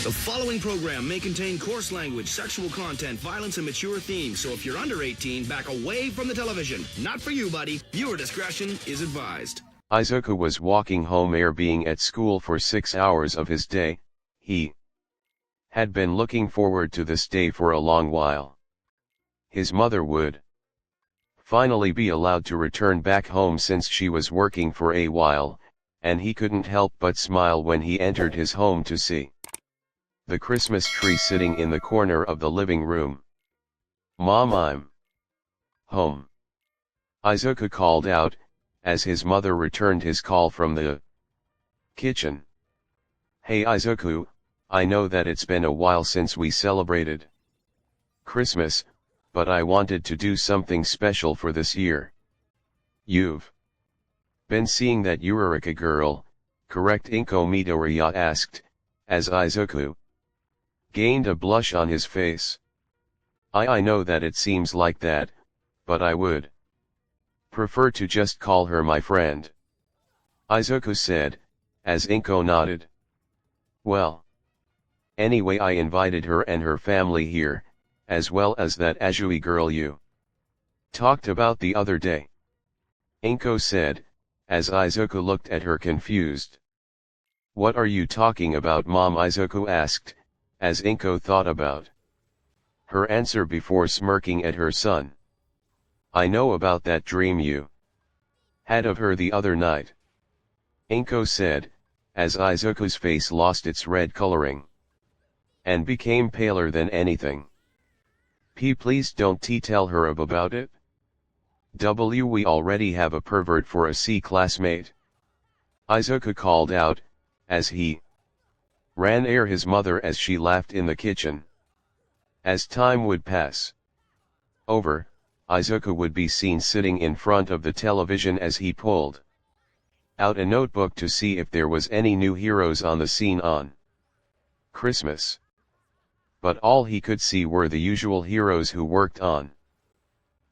The following program may contain coarse language, sexual content, violence, and mature themes, so if you're under 18, back away from the television. Not for you, buddy. Viewer discretion is advised. Izuku was walking home after being at school for 6 hours of his day. He had been looking forward to this day for a long while. His mother would finally be allowed to return back home since she was working for a while, and he couldn't help but smile when he entered his home to see the Christmas tree sitting in the corner of the living room. "Mom, I'm home," Izuku called out, as his mother returned his call from the kitchen. "Hey Izuku, I know that it's been a while since we celebrated Christmas, but I wanted to do something special for this year." "You've been seeing that Eureka girl, correct?" Inko Midoriya asked, as Izuku gained a blush on his face. I know that it seems like that, but I would prefer to just call her my friend," Izuku said, as Inko nodded. "Well, anyway, I invited her and her family here, as well as that Azui girl you talked about the other day," Inko said, as Izuku looked at her confused. "What are you talking about, Mom?" Izuku asked, as Inko thought about her answer before smirking at her son. "I know about that dream you had of her the other night," Inko said, as Izuku's face lost its red coloring and became paler than anything. Please don't tell her about it. We already have a pervert for a C classmate," Izuku called out, as he ran after his mother as she laughed in the kitchen. As time would pass over, Izuku would be seen sitting in front of the television as he pulled out a notebook to see if there was any new heroes on the scene on Christmas. But all he could see were the usual heroes who worked on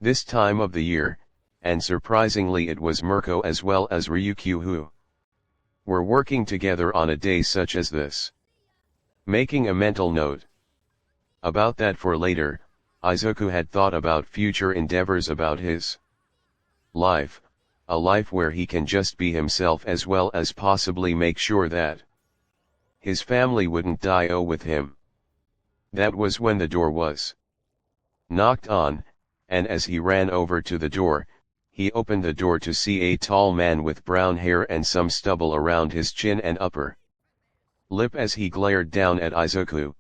this time of the year, and surprisingly it was Mirko as well as Ryukyu who were working together on a day such as this. Making a mental note about that for later, Izuku had thought about future endeavors about his life, a life where he can just be himself as well as possibly make sure that his family wouldn't die with him. That was when the door was knocked on, and as he ran over to the door, he opened the door to see a tall man with brown hair and some stubble around his chin and upper lip as he glared down at Izuku.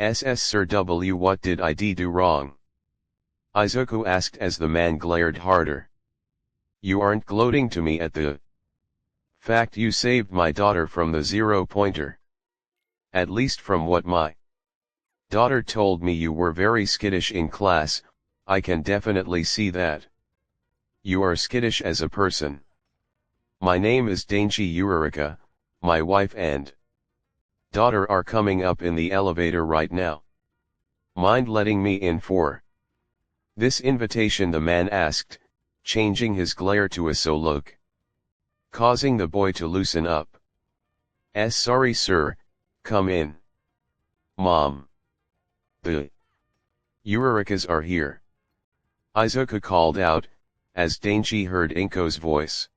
Sir W, what did I do wrong?" Izuku asked as the man glared harder. "You aren't gloating to me at the fact you saved my daughter from the zero-pointer? At least from what my daughter told me you were very skittish in class. I can definitely see that. You are skittish as a person. My name is Dainji Eureka, my wife and daughter are coming up in the elevator right now. Mind letting me in for this invitation?" the man asked, changing his glare to a so look, causing the boy to loosen up. Sorry sir, come in." "Mom, the Eurekas are here," Izuku called out, as Dainji heard Inko's voice.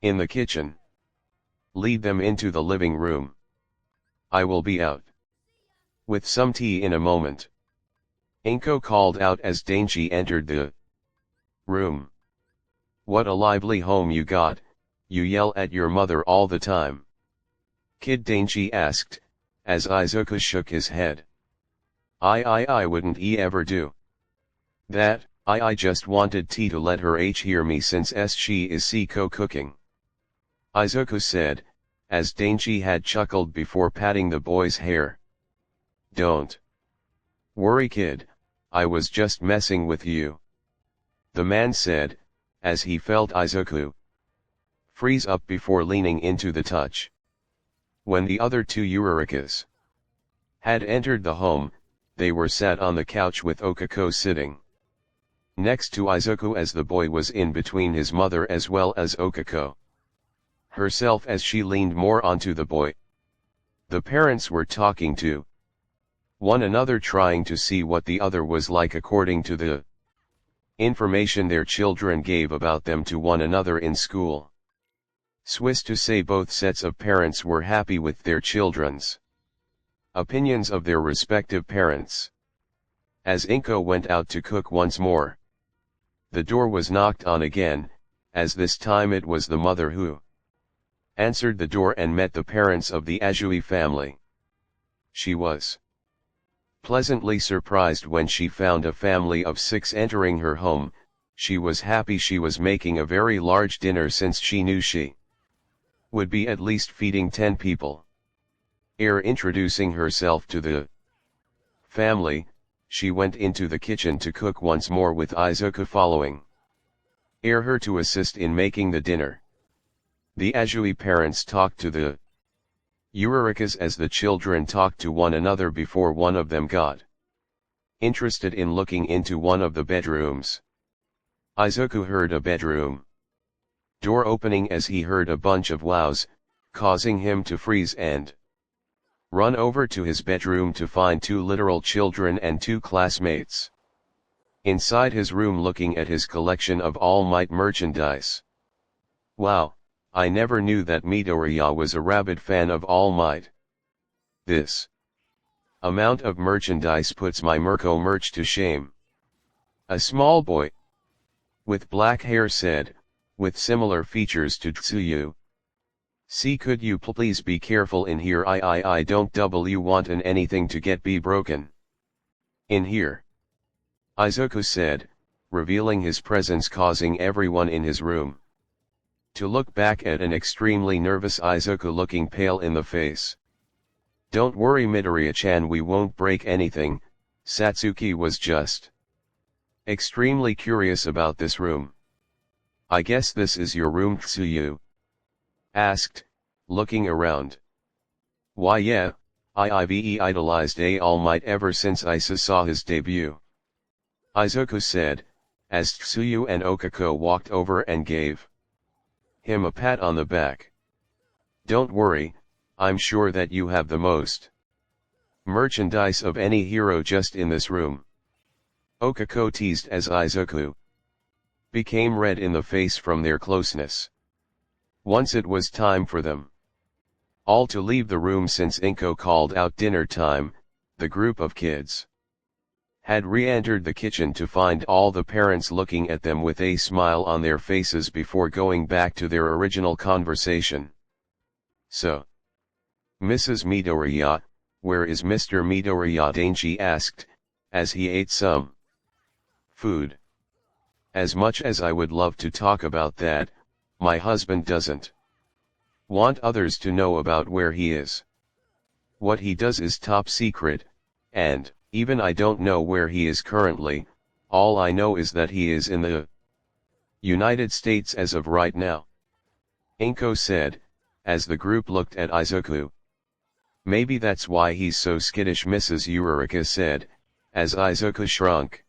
"In the kitchen. Lead them into the living room. I will be out with some tea in a moment," Inko called out as Dainji entered the room. "What a lively home you got, you yell at your mother all the time, kid?" Dainji asked, as Izuku shook his head. I wouldn't ever do that. I just wanted tea to let her hear me since she is cooking," Izuku said, as Dainji had chuckled before patting the boy's hair. "Don't worry kid, I was just messing with you," the man said, as he felt Izuku freeze up before leaning into the touch. When the other two Eurekas had entered the home, they were sat on the couch with Okako sitting next to Izuku as the boy was in between his mother as well as Okako herself as she leaned more onto the boy. The parents were talking to one another, trying to see what the other was like according to the information their children gave about them to one another in school. Swiss to say both sets of parents were happy with their children's opinions of their respective parents. As Inko went out to cook once more, the door was knocked on again, as this time it was the mother who answered the door and met the parents of the Azui family. She was pleasantly surprised when she found a family of 6 entering her home. She was happy she was making a very large dinner since she knew she would be at least feeding 10 people. Ere introducing herself to the family, she went into the kitchen to cook once more with Izuku following ere her to assist in making the dinner. The Azui parents talked to the Urarikas as the children talked to one another before one of them got interested in looking into one of the bedrooms. Izuku heard a bedroom door opening as he heard a bunch of wows, causing him to freeze and run over to his bedroom to find 2 literal children and 2 classmates inside his room looking at his collection of All Might merchandise. Wow, I never knew that Midoriya was a rabid fan of All Might. This amount of merchandise puts my Mirko merch to shame. A small boy with black hair said, with similar features to Tsuyu. See, could you please be careful in here? I don't want anything to get be broken in here, Izuku said, revealing his presence, causing everyone in his room to look back at an extremely nervous Izuku looking pale in the face. Don't worry Midoriya-chan, we won't break anything. Satsuki was just extremely curious about this room. I guess this is your room, Tsuyu asked, looking around. Why yeah, I've idolized All Might ever since I saw his debut, Izuku said, as Tsuyu and Okako walked over and gave him a pat on the back. Don't worry, I'm sure that you have the most merchandise of any hero just in this room, Okako teased as Izuku became red in the face from their closeness. Once it was time for them all to leave the room since Inko called out dinner time, the group of kids had re-entered the kitchen to find all the parents looking at them with a smile on their faces before going back to their original conversation. So, Mrs. Midoriya, where is Mr. Midoriya? Dainji asked, as he ate some food. As much as I would love to talk about that, my husband doesn't want others to know about where he is. What he does is top secret, and even I don't know where he is currently. All I know is that he is in the United States as of right now, Inko said, as the group looked at Izuku. Maybe that's why he's so skittish, Mrs. Urarika said, as Izuku shrunk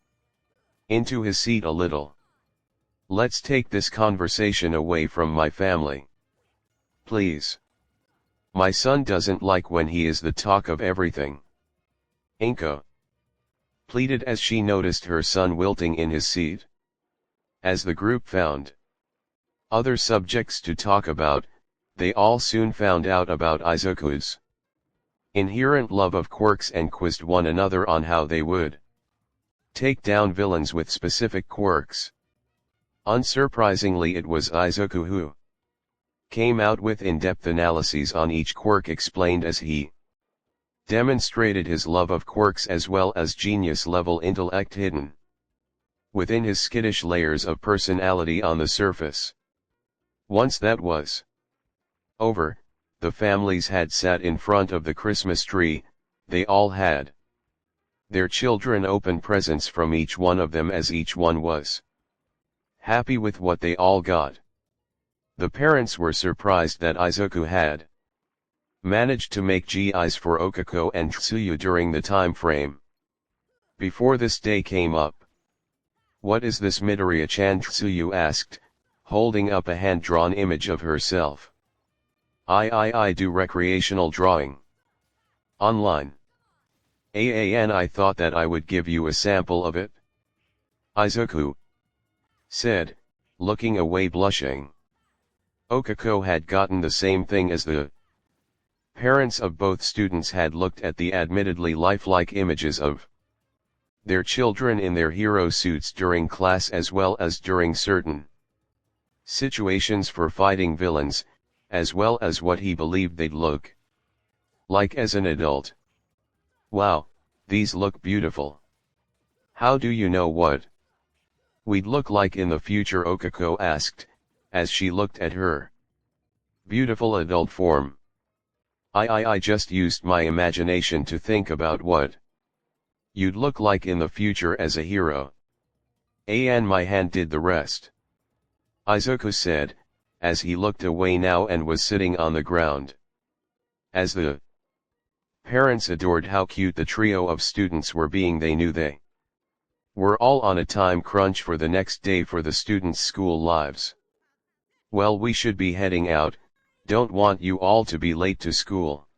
into his seat a little. Let's take this conversation away from my family, please. My son doesn't like when he is the talk of everything, Inko pleaded as she noticed her son wilting in his seat. As the group found other subjects to talk about, they all soon found out about Izuku's inherent love of quirks and quizzed one another on how they would take down villains with specific quirks. Unsurprisingly, it was Izuku who came out with in-depth analyses on each quirk, explained as he demonstrated his love of quirks as well as genius-level intellect hidden within his skittish layers of personality on the surface. Once that was over, the families had sat in front of the Christmas tree. They all had their children open presents from each one of them, as each one was happy with what they all got. The parents were surprised that Izuku had managed to make GIs for Okako and Tsuyu during the time frame before this day came up. What is this, Midoriya-chan? Tsuyu asked, holding up a hand-drawn image of herself. I do recreational drawing. Online. And I thought that I would give you a sample of it. Izuku said, looking away blushing. Okako had gotten the same thing as the parents of both students had looked at the admittedly lifelike images of their children in their hero suits during class as well as during certain situations for fighting villains, as well as what he believed they'd look like as an adult. Wow, these look beautiful. How do you know what we'd look like in the future? Okako asked, as she looked at her beautiful adult form. I just used my imagination to think about what you'd look like in the future as a hero. And my hand did the rest. Izuku said, as he looked away now and was sitting on the ground. As the parents adored how cute the trio of students were being, they knew they were all on a time crunch for the next day for the students' school lives. Well, we should be heading out, don't want you all to be late to school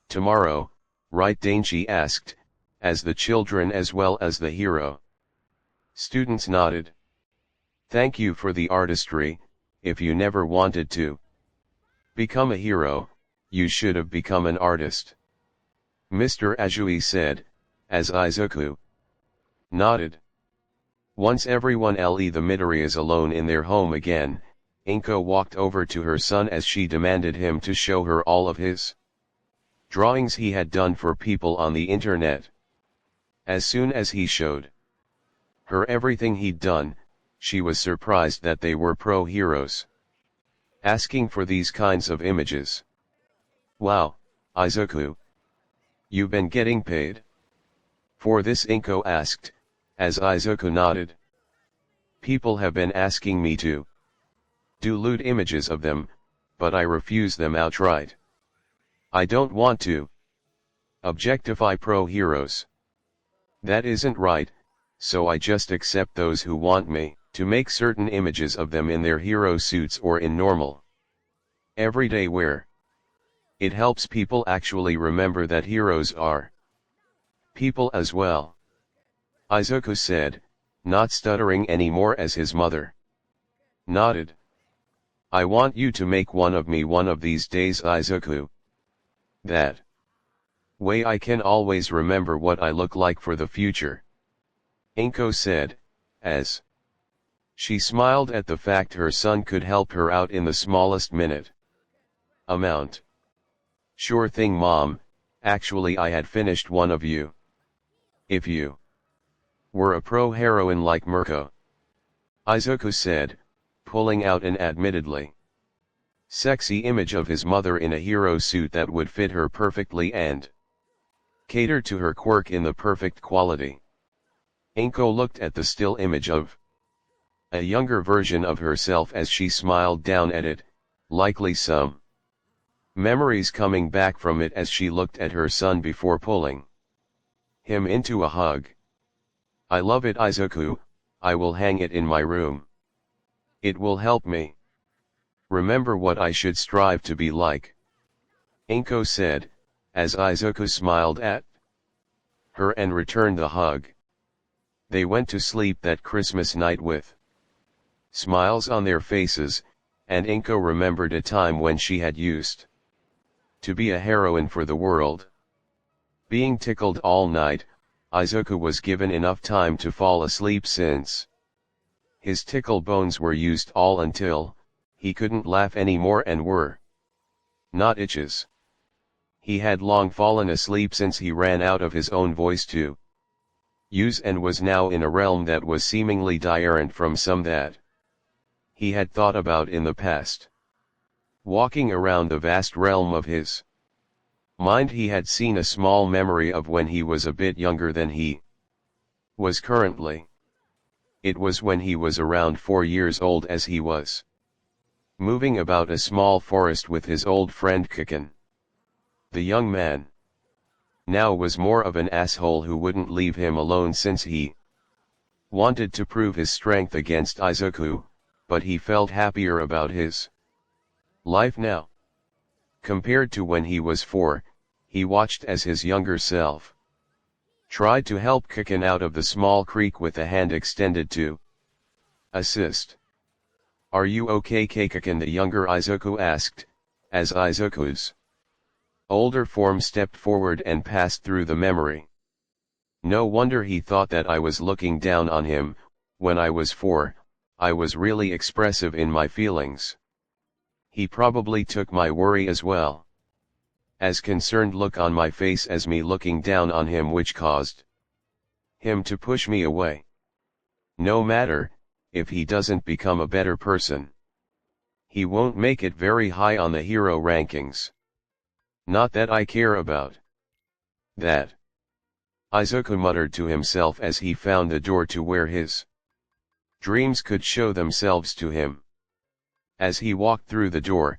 tomorrow, right? Dainji asked, as the children as well as the hero students nodded. Thank you for the artistry. If you never wanted to become a hero, you should have become an artist, Mr. Ajui said, as Izuku nodded. Once everyone le the Midori is alone in their home again, Inko walked over to her son as she demanded him to show her all of his drawings he had done for people on the internet. As soon as he showed her everything he'd done, she was surprised that they were pro heroes asking for these kinds of images. Wow, Izuku, you been getting paid for this? Inko asked, as Izuku nodded. People have been asking me to do lewd images of them, but I refuse them outright. I don't want to objectify pro heroes. That isn't right, so I just accept those who want me to make certain images of them in their hero suits or in normal everyday wear. It helps people actually remember that heroes are people as well, Izuku said, not stuttering anymore as his mother nodded. I want you to make one of me one of these days, Izuku. That way I can always remember what I look like for the future, Inko said, as she smiled at the fact her son could help her out in the smallest minute amount. Sure thing, Mom. Actually, I had finished one of you. If you were a pro heroine like Mirko, Izuku said, pulling out an admittedly sexy image of his mother in a hero suit that would fit her perfectly and cater to her quirk in the perfect quality. Inko looked at the still image of a younger version of herself as she smiled down at it, likely some memories coming back from it as she looked at her son before pulling him into a hug. I love it, Izuku. I will hang it in my room. It will help me remember what I should strive to be like, Inko said, as Izuku smiled at her and returned the hug. They went to sleep that Christmas night with smiles on their faces, and Inko remembered a time when she had used to be a heroine for the world. Being tickled all night, Izuku was given enough time to fall asleep since his tickle bones were used all until he couldn't laugh anymore and were not itches. He had long fallen asleep since he ran out of his own voice to use and was now in a realm that was seemingly different from some that he had thought about in the past. Walking around the vast realm of his mind, he had seen a small memory of when he was a bit younger than he was currently. It was when he was around 4 years old, as he was moving about a small forest with his old friend Kiken. The young man now was more of an asshole who wouldn't leave him alone since he wanted to prove his strength against Izuku, but he felt happier about his life now. Compared to when he was 4, he watched as his younger self tried to help Kiken out of the small creek with a hand extended to assist. "Are you okay, Kiken?" the younger Izuku asked, as Izuku's older form stepped forward and passed through the memory. No wonder he thought that I was looking down on him. When I was 4, I was really expressive in my feelings. He probably took my worry as well as concerned look on my face as me looking down on him, which caused him to push me away. No matter, if he doesn't become a better person, he won't make it very high on the hero rankings. Not that I care about that, Izuku muttered to himself as he found the door to where his dreams could show themselves to him. As he walked through the door,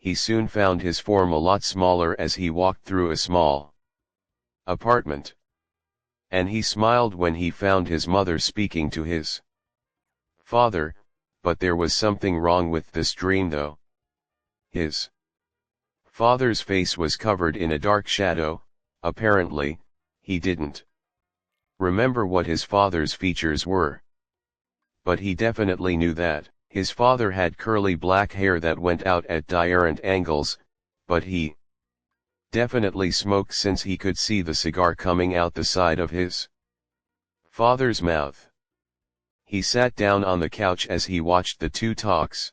he soon found his form a lot smaller as he walked through a small apartment. And he smiled when he found his mother speaking to his father, but there was something wrong with this dream though. His father's face was covered in a dark shadow. Apparently, he didn't remember what his father's features were. But he definitely knew that his father had curly black hair that went out at different angles, but he definitely smoked since he could see the cigar coming out the side of his father's mouth. He sat down on the couch as he watched the two talks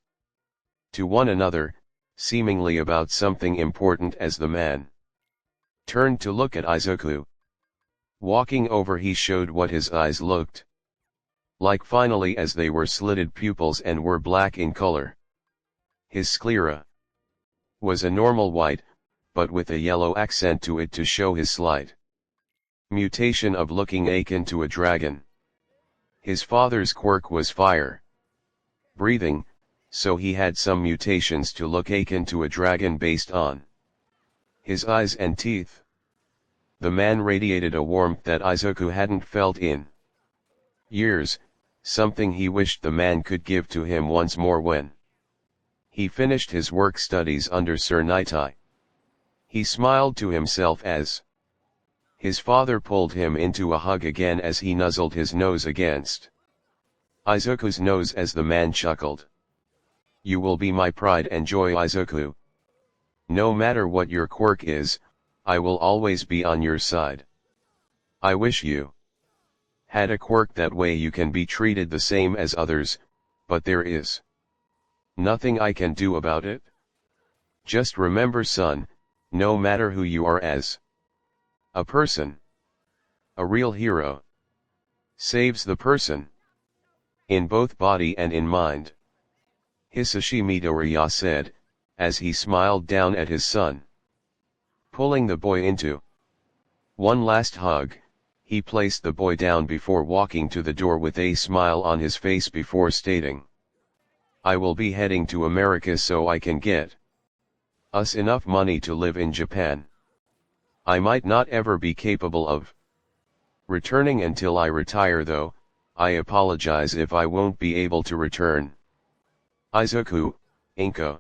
to one another, seemingly about something important, as the man turned to look at Izuku. Walking over, he showed what his eyes looked like finally, as they were slitted pupils and were black in color. His sclera was a normal white, but with a yellow accent to it to show his slight mutation of looking akin to a dragon. His father's quirk was fire breathing, so he had some mutations to look akin to a dragon based on his eyes and teeth. The man radiated a warmth that Izuku hadn't felt in years, something he wished the man could give to him once more when he finished his work studies under Sir Nitai. He smiled to himself as his father pulled him into a hug again as he nuzzled his nose against Izuku's nose as the man chuckled. "You will be my pride and joy, Izuku. No matter what your quirk is, I will always be on your side. I wish you had a quirk that way you can be treated the same as others, but there is nothing I can do about it. Just remember, son, no matter who you are as a person, a real hero saves the person in both body and in mind," Hisashi Midoriya said, as he smiled down at his son. Pulling the boy into one last hug, he placed the boy down before walking to the door with a smile on his face before stating, "I will be heading to America so I can get us enough money to live in Japan. I might not ever be capable of returning until I retire though. I apologize if I won't be able to return." "Izuku, Inko,"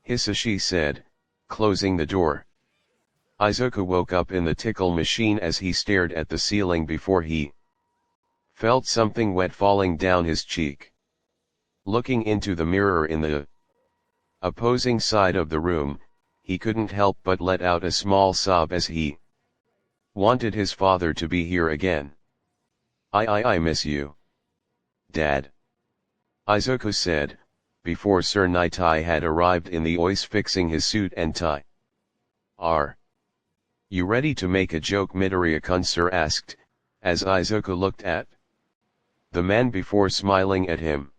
Hisashi said, closing the door. Izuku woke up in the tickle machine as he stared at the ceiling before he felt something wet falling down his cheek. Looking into the mirror in the opposing side of the room, he couldn't help but let out a small sob as he wanted his father to be here again. I miss you, Dad," Izuku said, before Sir Nitai had arrived in the OIS fixing his suit and tie. "Are you ready to make a joke?" Midoriya-kun sir asked, as Izuku looked at the man before smiling at him.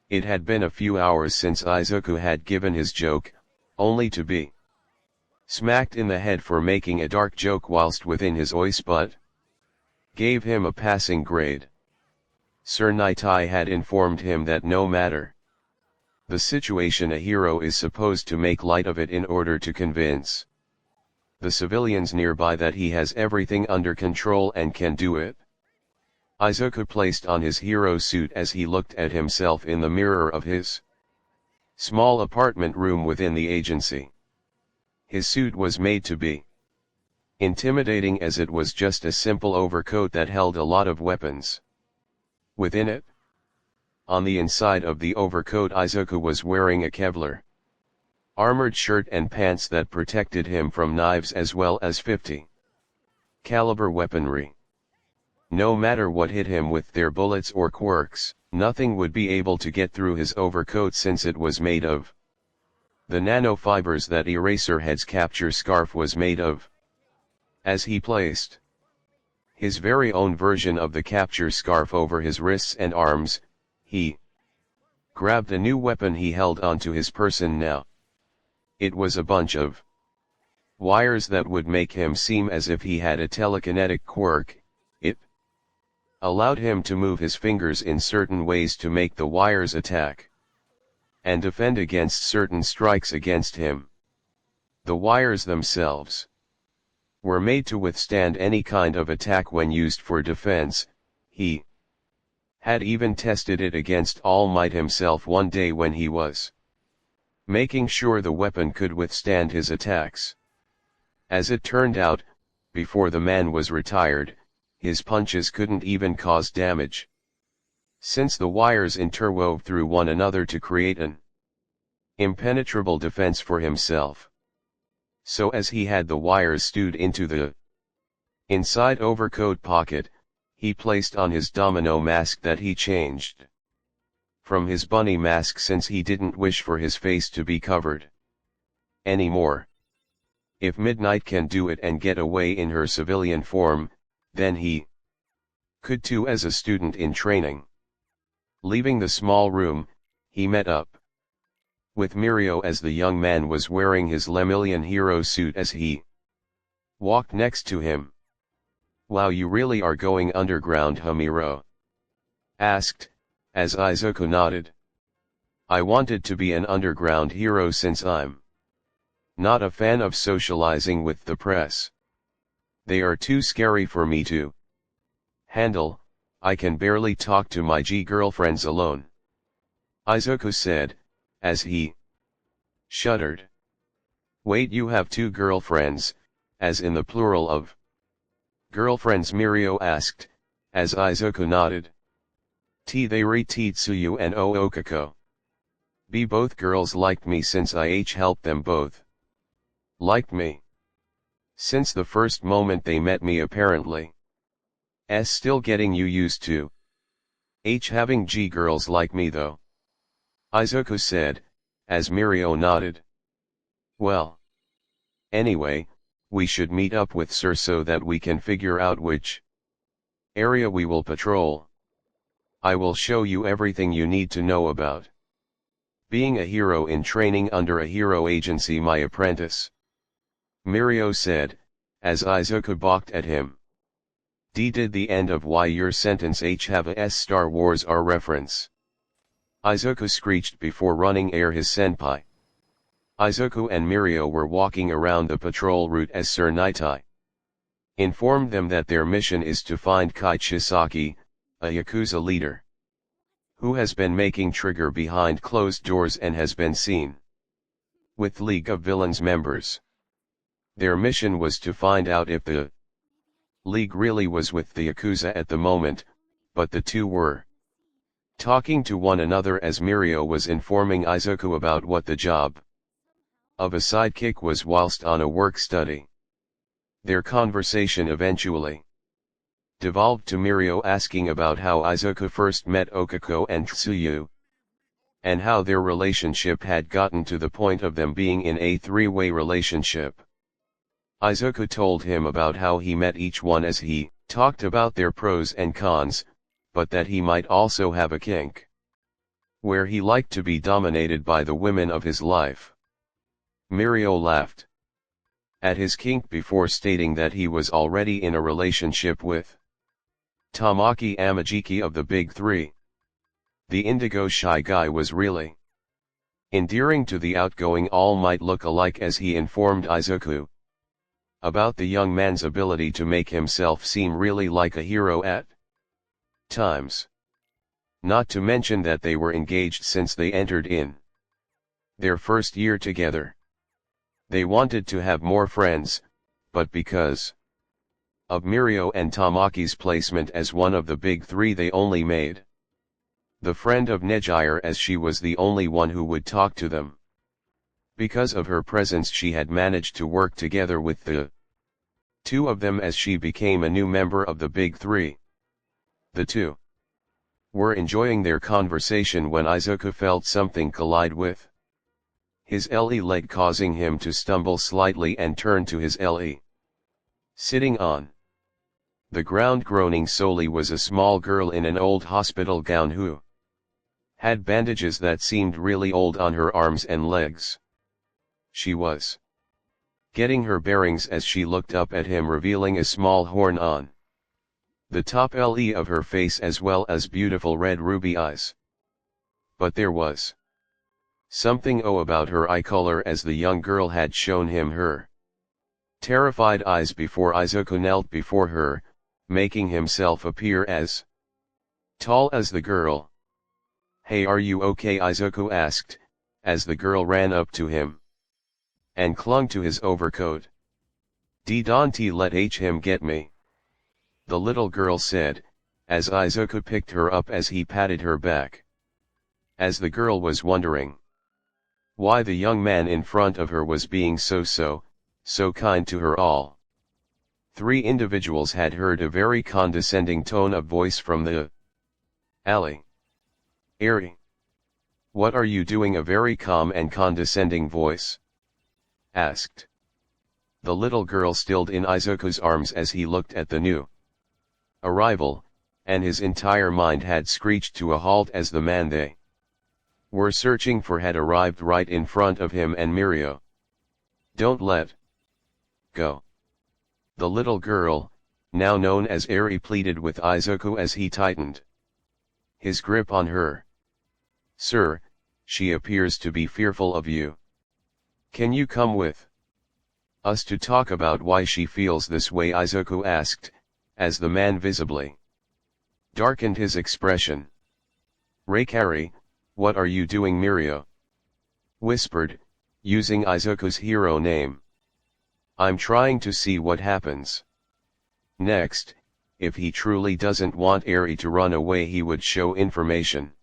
It had been a few hours since Izuku had given his joke, only to be smacked in the head for making a dark joke whilst within his OIS, but gave him a passing grade. Sir Nitai had informed him that no matter the situation, a hero is supposed to make light of it in order to convince the civilians nearby that he has everything under control and can do it. Izuku placed on his hero suit as he looked at himself in the mirror of his small apartment room within the agency. His suit was made to be intimidating as it was just a simple overcoat that held a lot of weapons within it. On the inside of the overcoat, Izuku was wearing a Kevlar armored shirt and pants that protected him from knives as well as 50 caliber weaponry. No matter what hit him with their bullets or quirks, nothing would be able to get through his overcoat since it was made of the nanofibers that Eraserhead's capture scarf was made of. As he placed his very own version of the capture scarf over his wrists and arms, he grabbed a new weapon he held onto his person now. It was a bunch of wires that would make him seem as if he had a telekinetic quirk. It allowed him to move his fingers in certain ways to make the wires attack and defend against certain strikes against him. The wires themselves were made to withstand any kind of attack when used for defense. He had even tested it against All Might himself one day when he was making sure the weapon could withstand his attacks. As it turned out, before the man was retired, his punches couldn't even cause damage, since the wires interwove through one another to create an impenetrable defense for himself. So as he had the wires stewed into the inside overcoat pocket, he placed on his domino mask that he changed from his bunny mask since he didn't wish for his face to be covered anymore. If Midnight can do it and get away in her civilian form, then he could too as a student in training. Leaving the small room, he met up with Mirio as the young man was wearing his Lemillion hero suit as he walked next to him. "Wow, you really are going underground, huh?" Miro asked, as Izuku nodded. "I wanted to be an underground hero since I'm not a fan of socializing with the press. They are too scary for me to handle. I can barely talk to my G-girlfriends alone," Izuku said, as he shuddered. "Wait, you have two girlfriends, as in the plural of girlfriends?" Mirio asked, as Izuku nodded. They re Tsuyu and Okako. "B, both girls liked me since I helped them both. Liked me since the first moment they met me apparently. Still getting you used to having G girls like me though," Izuku said, as Mirio nodded. "Well, anyway, we should meet up with Sir so that we can figure out which area we will patrol. I will show you everything you need to know about being a hero in training under a hero agency, my apprentice," Mirio said, as Izuku balked at him. Did the end of why your sentence have a Star Wars R reference?" Izuku screeched before running his senpai. Izuku and Mirio were walking around the patrol route as Sir Nitai informed them that their mission is to find Kai Chisaki, a Yakuza leader who has been making trigger behind closed doors and has been seen with League of Villains members. Their mission was to find out if the League really was with the Yakuza at the moment, but the two were talking to one another as Mirio was informing Izuku about what the job of a sidekick was whilst on a work study. Their conversation eventually devolved to Mirio asking about how Izuku first met Okako and Tsuyu, and how their relationship had gotten to the point of them being in a three-way relationship. Izuku told him about how he met each one as he talked about their pros and cons, but that he might also have a kink where he liked to be dominated by the women of his life. Mirio laughed at his kink before stating that he was already in a relationship with Tamaki Amajiki of the Big Three. The indigo shy guy was really endearing to the outgoing All Might look-alike as he informed Izuku about the young man's ability to make himself seem really like a hero at times. Not to mention that they were engaged since they entered in their first year together. They wanted to have more friends, but because of Mirio and Tamaki's placement as one of the big three, they only made the friend of Nejire, as she was the only one who would talk to them. Because of her presence, she had managed to work together with the two of them as she became a new member of the big three. The two were enjoying their conversation when Izuku felt something collide with his LE leg, causing him to stumble slightly and turn to his LE. Sitting on the ground groaning solely was a small girl in an old hospital gown who had bandages that seemed really old on her arms and legs. She was getting her bearings as she looked up at him, revealing a small horn on the top LE of her face as well as beautiful red ruby eyes. But there was something about her eye color, as the young girl had shown him her terrified eyes before Izuku knelt before her, making himself appear as tall as the girl. "Hey, are you okay?" Izuku asked, as the girl ran up to him and clung to his overcoat. "Don't let him get me," the little girl said, as Izuku picked her up as he patted her back. As the girl was wondering why the young man in front of her was being so kind to her, all three individuals had heard a very condescending tone of voice from the alley. "Eri, what are you doing?" A very calm and condescending voice asked. The little girl stilled in Izuku's arms as he looked at the new arrival, and his entire mind had screeched to a halt as the man they were searching for had arrived right in front of him and Mirio. "Don't let go." The little girl, now known as Eri, pleaded with Izuku as he tightened his grip on her. "Sir, she appears to be fearful of you. Can you come with us to talk about why she feels this way?" Izuku asked, as the man visibly darkened his expression. "Reikari, what are you doing?" Mirio whispered, using Izuku's hero name. "I'm trying to see what happens next. If he truly doesn't want Eri to run away, he would show information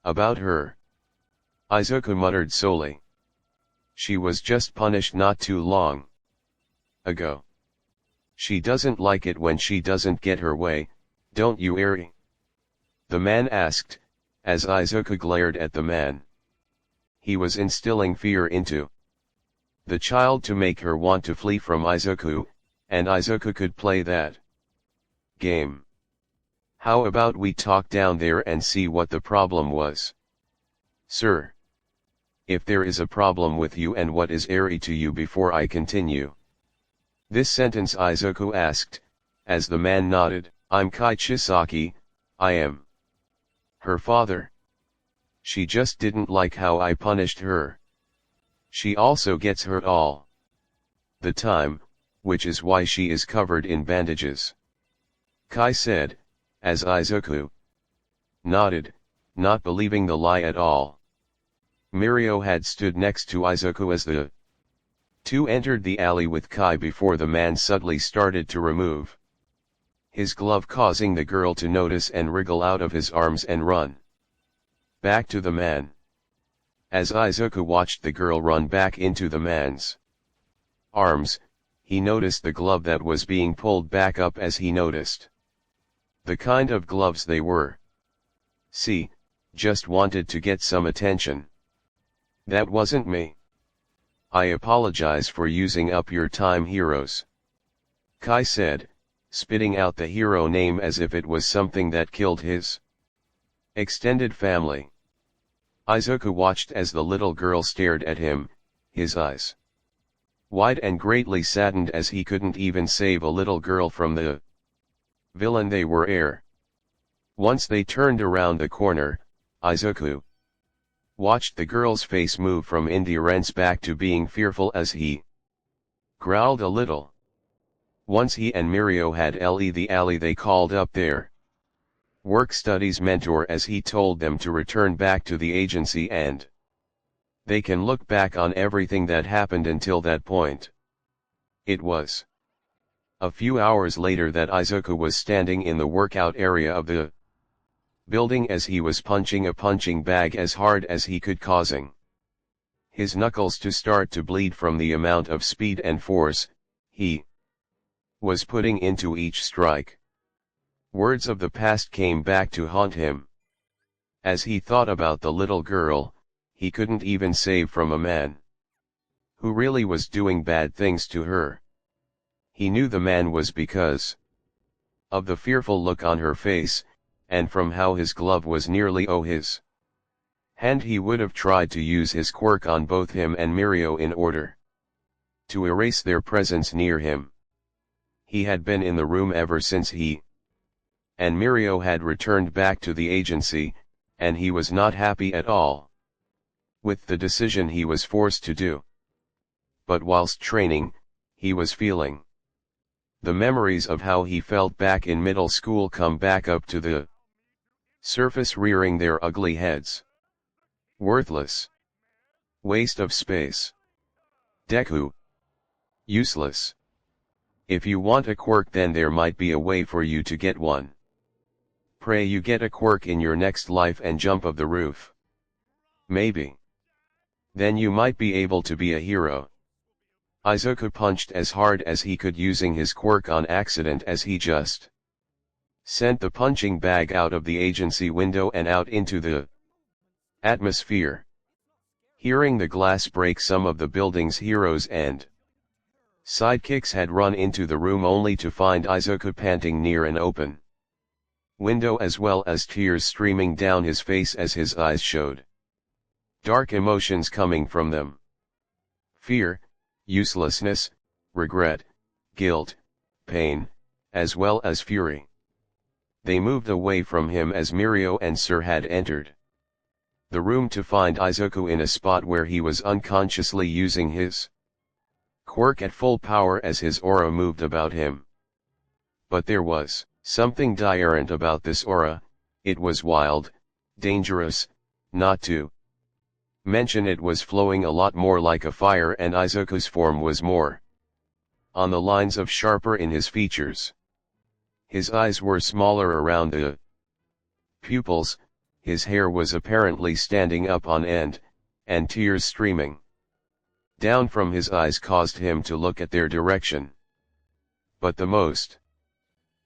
about her." Izuku muttered solely. "She was just punished not too long ago. She doesn't like it when she doesn't get her way, don't you, Eri?" the man asked, as Izuku glared at the man. He was instilling fear into the child to make her want to flee from Izuku, and Izuku could play that game. "How about we talk down there and see what the problem was?" "Sir, if there is a problem with you, and what is Eri to you before I continue this sentence?" Izuku asked, as the man nodded. "I'm Kai Chisaki, I am her father. She just didn't like how I punished her. She also gets hurt all the time, which is why she is covered in bandages," Kai said, as Izuku nodded, not believing the lie at all. Mirio had stood next to Izuku as the two entered the alley with Kai before the man suddenly started to remove his glove, causing the girl to notice and wriggle out of his arms and run back to the man. As Izuku watched the girl run back into the man's arms, he noticed the glove that was being pulled back up as he noticed the kind of gloves they were. "See, just wanted to get some attention. That wasn't me. I apologize for using up your time, heroes," Kai said, spitting out the hero name as if it was something that killed his extended family. Izuku watched as the little girl stared at him, his eyes wide and greatly saddened, as he couldn't even save a little girl from the villain they were. Once they turned around the corner, Izuku watched the girl's face move from indifference back to being fearful as he growled a little. Once he and Mirio had left the alley, they called up their work studies mentor as he told them to return back to the agency and they can look back on everything that happened until that point. It was a few hours later that Izuku was standing in the workout area of the building as he was punching a punching bag as hard as he could, causing his knuckles to start to bleed from the amount of speed and force he was putting into each strike. Words of the past came back to haunt him. As he thought about the little girl he couldn't even save from a man who really was doing bad things to her. He knew the man was because of the fearful look on her face, and from how his glove was nearly his hand. He would have tried to use his quirk on both him and Mirio in order to erase their presence near him. He had been in the room ever since he and Mirio had returned back to the agency, and he was not happy at all with the decision he was forced to do. But whilst training, he was feeling the memories of how he felt back in middle school come back up to the surface, rearing their ugly heads. Worthless. Waste of space. Deku. Useless. If you want a quirk, then there might be a way for you to get one. Pray you get a quirk in your next life and jump off the roof. Maybe. Then you might be able to be a hero. Izuku punched as hard as he could, using his quirk on accident as he just sent the punching bag out of the agency window and out into the atmosphere. Hearing the glass break, some of the building's heroes and sidekicks had run into the room only to find Izuku panting near an open window, as well as tears streaming down his face as his eyes showed dark emotions coming from them. Fear, uselessness, regret, guilt, pain, as well as fury. They moved away from him as Mirio and Sir had entered the room to find Izuku in a spot where he was unconsciously using his quirk at full power as his aura moved about him. But there was something different about this aura. It was wild, dangerous, not to mention it was flowing a lot more like a fire, and Izuku's form was more on the lines of sharper in his features. His eyes were smaller around the pupils, his hair was apparently standing up on end, and tears streaming down from his eyes caused him to look at their direction. But the most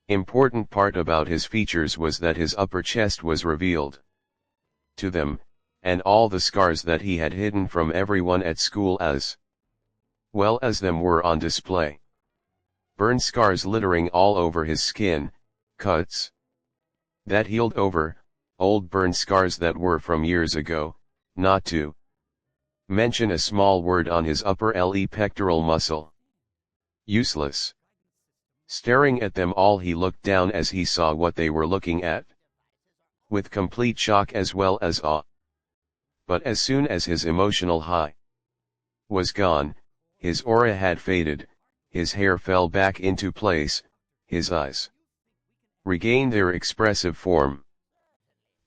important part about his features was that his upper chest was revealed to them, and all the scars that he had hidden from everyone at school as well as them were on display. Burn scars littering all over his skin, cuts that healed over, old burn scars that were from years ago, not to mention a small word on his upper le pectoral muscle. Useless. Staring at them all, he looked down as he saw what they were looking at, with complete shock as well as awe. But as soon as his emotional high was gone, his aura had faded, his hair fell back into place, his eyes regained their expressive form.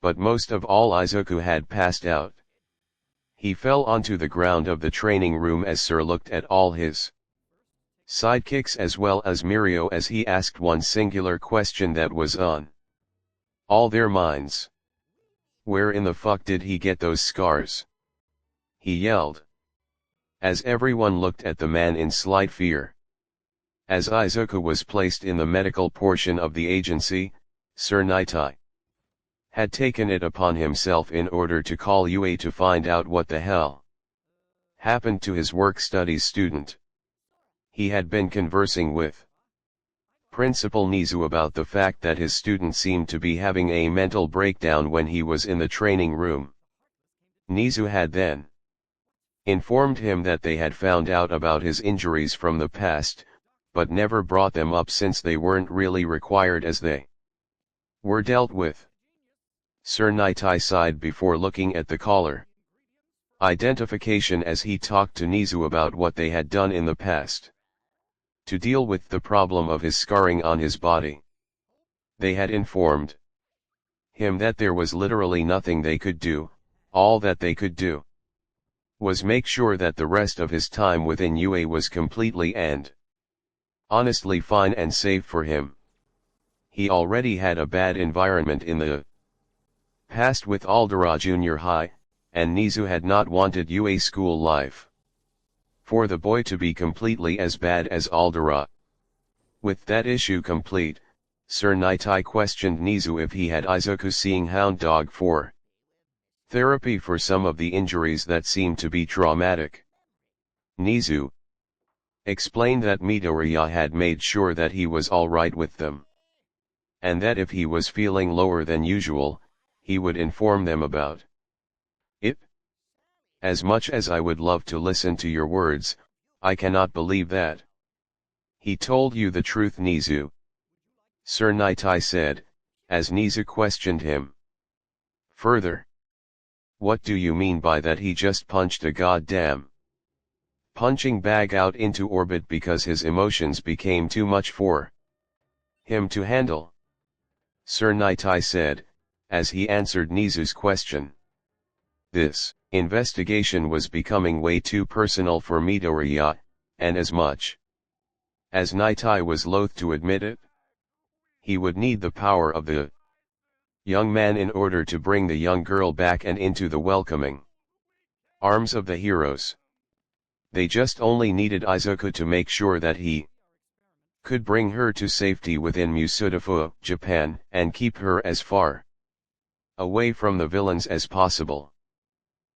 But most of all, Izuku had passed out. He fell onto the ground of the training room as Sir looked at all his sidekicks as well as Mirio as he asked one singular question that was on all their minds. Where in the fuck did he get those scars? He yelled, as everyone looked at the man in slight fear. As Izuku was placed in the medical portion of the agency, Sir Nitai had taken it upon himself in order to call UA to find out what the hell happened to his work-studies student. He had been conversing with Principal Nizu about the fact that his student seemed to be having a mental breakdown when he was in the training room. Nizu had then informed him that they had found out about his injuries from the past, but never brought them up since they weren't really required as they were dealt with. Sir Nitai sighed before looking at the caller identification as he talked to Nizu about what they had done in the past to deal with the problem of his scarring on his body. They had informed him that there was literally nothing they could do. All that they could do was make sure that the rest of his time within UA was completely and honestly fine and safe for him. He already had a bad environment in the past with Aldera Junior High, and Nizu had not wanted UA school life for the boy to be completely as bad as Aldera. With that issue complete, Sir Nitai questioned Nizu if he had Izuku seeing Hound Dog for therapy for some of the injuries that seemed to be traumatic. Nizu explained that Midoriya had made sure that he was alright with them, and that if he was feeling lower than usual, he would inform them about it. As much as I would love to listen to your words, I cannot believe that he told you the truth, Nizu. Sir Nitai said, as Nizu questioned him further. What do you mean by that? He just punched a goddamn punching bag out into orbit because his emotions became too much for him to handle, Sir Nitai said, as he answered Nizu's question. This investigation was becoming way too personal for Midoriya, and as much as Nitai was loath to admit it, he would need the power of the young man in order to bring the young girl back and into the welcoming arms of the heroes. They just only needed Izuku to make sure that he could bring her to safety within Musudafu, Japan, and keep her as far away from the villains as possible.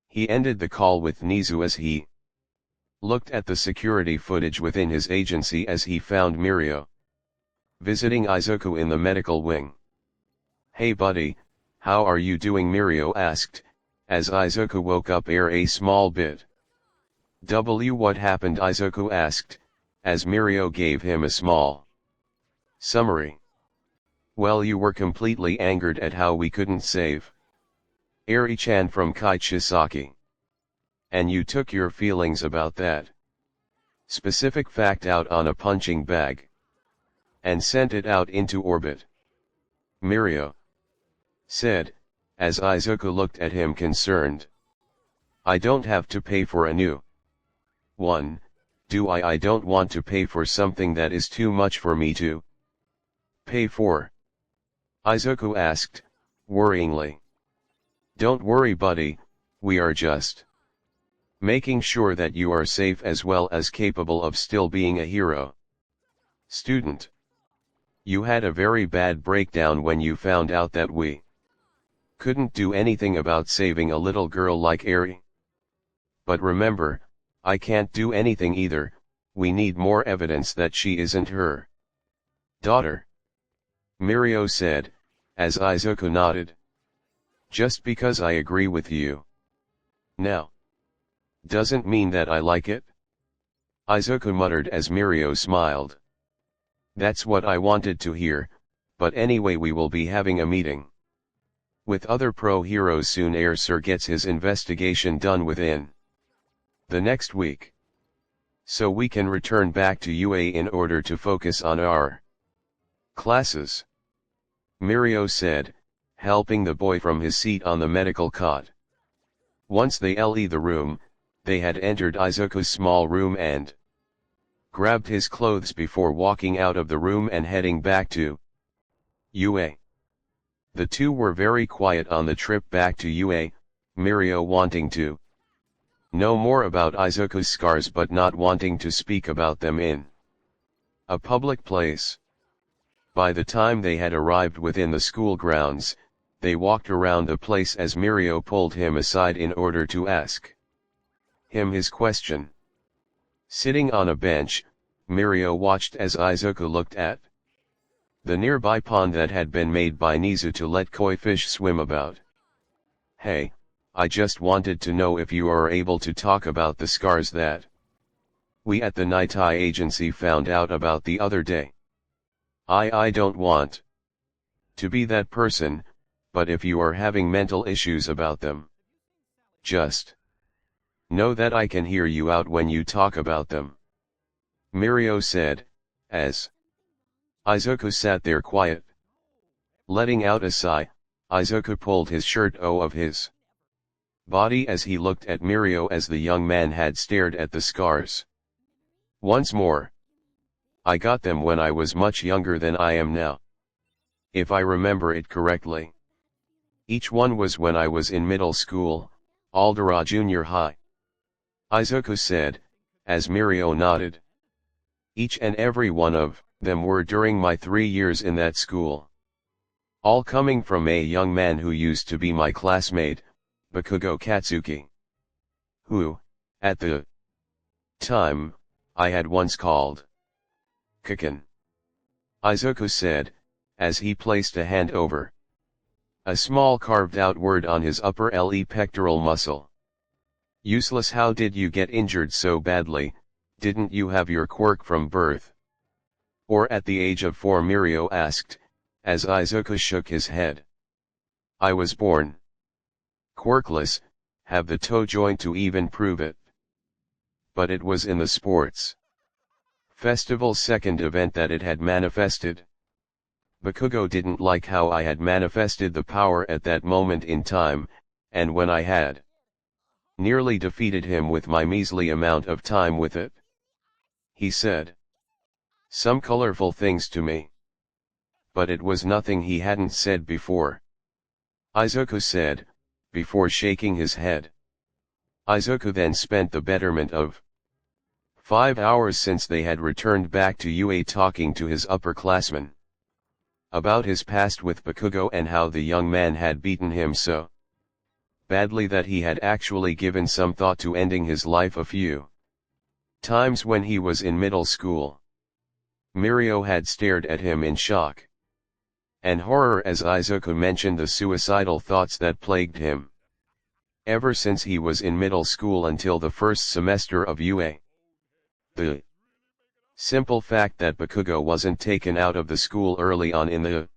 He ended the call with Nizu as he looked at the security footage within his agency as he found Mirio visiting Izuku in the medical wing. Hey buddy, how are you doing? Mirio asked, as Izuku woke up a small bit. What happened? Izuku asked, as Mirio gave him a small summary. Well, you were completely angered at how we couldn't save Eri-chan from Kaichisaki. And you took your feelings about that specific fact out on a punching bag and sent it out into orbit, Mirio said, as Izuku looked at him concerned. I don't have to pay for a new one, do I? I don't want to pay for something that is too much for me to pay for, Izuku asked, worryingly. Don't worry buddy, we are just making sure that you are safe as well as capable of still being a hero. Student, you had a very bad breakdown when you found out that we couldn't do anything about saving a little girl like Eri. But remember, I can't do anything either, we need more evidence that she isn't her daughter, Mirio said, as Izuku nodded. Just because I agree with you now doesn't mean that I like it, Izuku muttered as Mirio smiled. That's what I wanted to hear, but anyway, we will be having a meeting with other pro heroes soon. Sir gets his investigation done within the next week, so we can return back to UA in order to focus on our classes, Mirio said, helping the boy from his seat on the medical cot. Once they left the room, they had entered Izuku's small room and grabbed his clothes before walking out of the room and heading back to UA. The two were very quiet on the trip back to UA, Mirio wanting to know more about Izuku's scars but not wanting to speak about them in a public place. By the time they had arrived within the school grounds, they walked around the place as Mirio pulled him aside in order to ask him his question. Sitting on a bench, Mirio watched as Izuku looked at the nearby pond that had been made by Nizu to let koi fish swim about. Hey, I just wanted to know if you are able to talk about the scars that we at the Nitai agency found out about the other day. I don't want to be that person, but if you are having mental issues about them, just know that I can hear you out when you talk about them, Mirio said, as Izuku sat there quiet. Letting out a sigh, Izuku pulled his shirt of his body as he looked at Mirio as the young man had stared at the scars once more. I got them when I was much younger than I am now. If I remember it correctly. Each one was when I was in middle school, Aldera Junior High. Izuku said, as Mirio nodded. Each and every one of them were during my 3 years in that school. All coming from a young man who used to be my classmate, Bakugo Katsuki. Who, at the time, I had once called Kaken. Izuku said, as he placed a hand over a small carved-out word on his upper le pectoral muscle. Useless. How did you get injured so badly? Didn't you have your quirk from birth? Or at the age of 4? Mirio asked, as Izuku shook his head. I was born quirkless, have the toe joint to even prove it. But it was in the sports festival's second event that it had manifested. Bakugo didn't like how I had manifested the power at that moment in time, and when I had nearly defeated him with my measly amount of time with it. He said some colorful things to me. But it was nothing he hadn't said before. Izuku said, before shaking his head. Izuku then spent the betterment of 5 hours since they had returned back to UA talking to his upperclassmen about his past with Bakugo and how the young man had beaten him so badly that he had actually given some thought to ending his life a few times when he was in middle school. Mirio had stared at him in shock and horror as Izuku mentioned the suicidal thoughts that plagued him ever since he was in middle school until the first semester of UA. The simple fact that Bakugo wasn't taken out of the school early on in the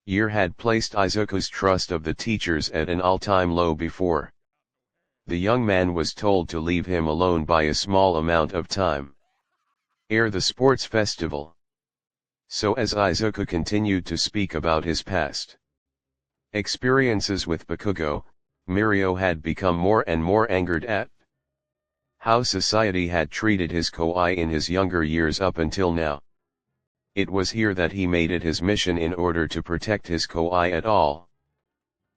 year had placed Izuku's trust of the teachers at an all-time low before the young man was told to leave him alone by a small amount of time ere the sports festival. So as Izuku continued to speak about his past experiences with Bakugo, Mirio had become more and more angered at how society had treated his kawaii in his younger years up until now. It was here that he made it his mission in order to protect his kawaii at all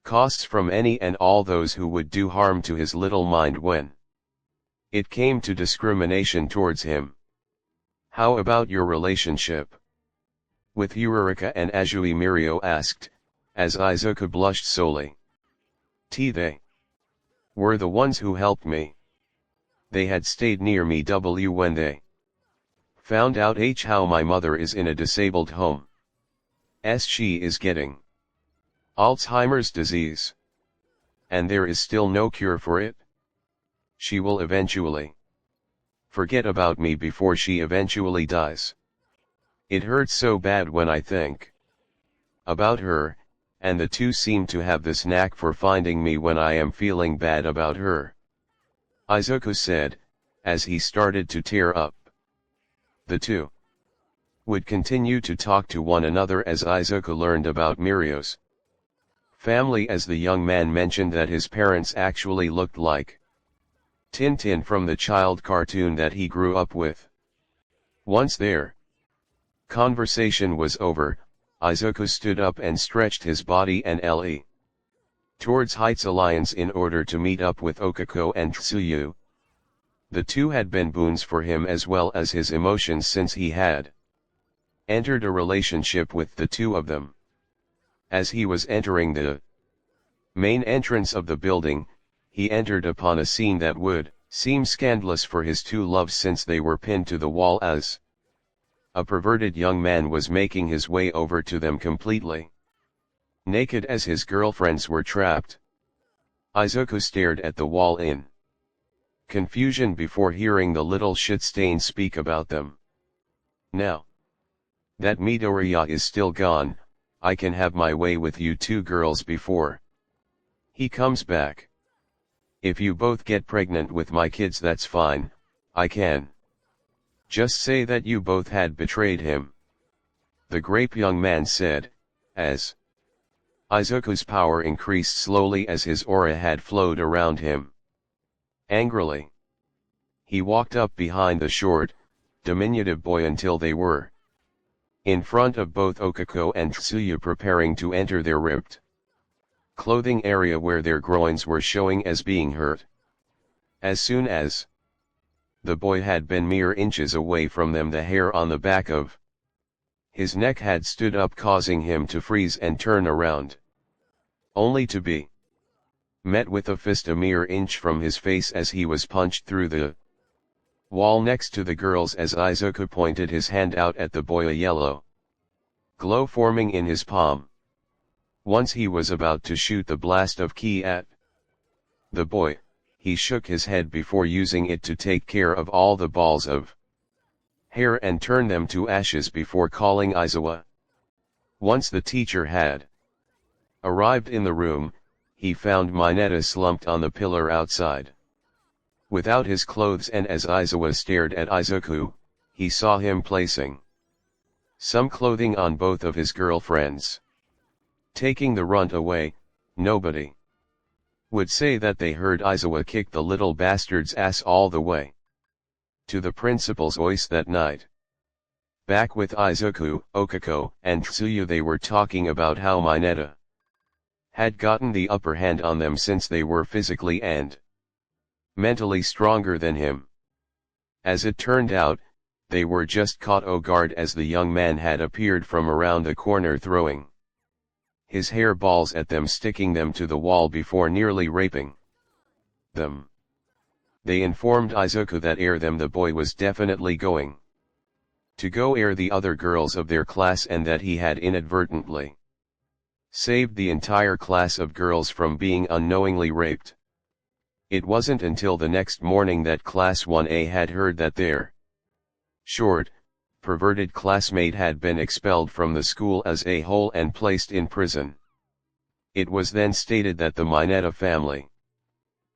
costs from any and all those who would do harm to his little mind when it came to discrimination towards him. How about your relationship with Uraraka and Azui? Mirio asked, as Izuku blushed solely. They were the ones who helped me. They had stayed near me when they found out how my mother is in a disabled home. She is getting Alzheimer's disease. And there is still no cure for it. She will eventually forget about me before she eventually dies. It hurts so bad when I think about her, and the two seem to have this knack for finding me when I am feeling bad about her. Izuku said, as he started to tear up. The two would continue to talk to one another as Izuku learned about Mirio's family, as the young man mentioned that his parents actually looked like Tintin from the child cartoon that he grew up with. Once their conversation was over, Izuku stood up and stretched his body and le towards Heights Alliance in order to meet up with Okako and Tsuyu. The two had been boons for him as well as his emotions since he had entered a relationship with the two of them. As he was entering the main entrance of the building, he entered upon a scene that would seem scandalous for his two loves since they were pinned to the wall as a perverted young man was making his way over to them completely naked as his girlfriends were trapped. Izuku stared at the wall in confusion before hearing the little shit-stain speak about them. Now that Midoriya is still gone, I can have my way with you two girls before he comes back. If you both get pregnant with my kids, that's fine, I can just say that you both had betrayed him. The grape young man said, as Izuku's power increased slowly as his aura had flowed around him. Angrily, he walked up behind the short, diminutive boy until they were in front of both Okako and Tsuyu preparing to enter their ripped clothing area where their groins were showing as being hurt. As soon as the boy had been mere inches away from them, the hair on the back of his neck had stood up, causing him to freeze and turn around, only to be met with a fist a mere inch from his face as he was punched through the wall next to the girls as Izuku pointed his hand out at the boy, a yellow glow forming in his palm. Once he was about to shoot the blast of ki at the boy, he shook his head before using it to take care of all the balls of hair and turn them to ashes before calling Izuku. Once the teacher had arrived in the room, he found Mineta slumped on the pillar outside, without his clothes, and as Izuku stared at Izuku, he saw him placing some clothing on both of his girlfriends. Taking the runt away, nobody would say that they heard Izuku kick the little bastard's ass all the way to the principal's voice that night. Back with Izuku, Okako, and Tsuyu, they were talking about how Mineta had gotten the upper hand on them since they were physically and mentally stronger than him. As it turned out, they were just caught off guard as the young man had appeared from around the corner throwing his hair balls at them, sticking them to the wall before nearly raping them. They informed Izuku that the boy was definitely going to go the other girls of their class, and that he had inadvertently saved the entire class of girls from being unknowingly raped. It wasn't until the next morning that Class 1A had heard that their short, perverted classmate had been expelled from the school as a whole and placed in prison. It was then stated that the Mineta family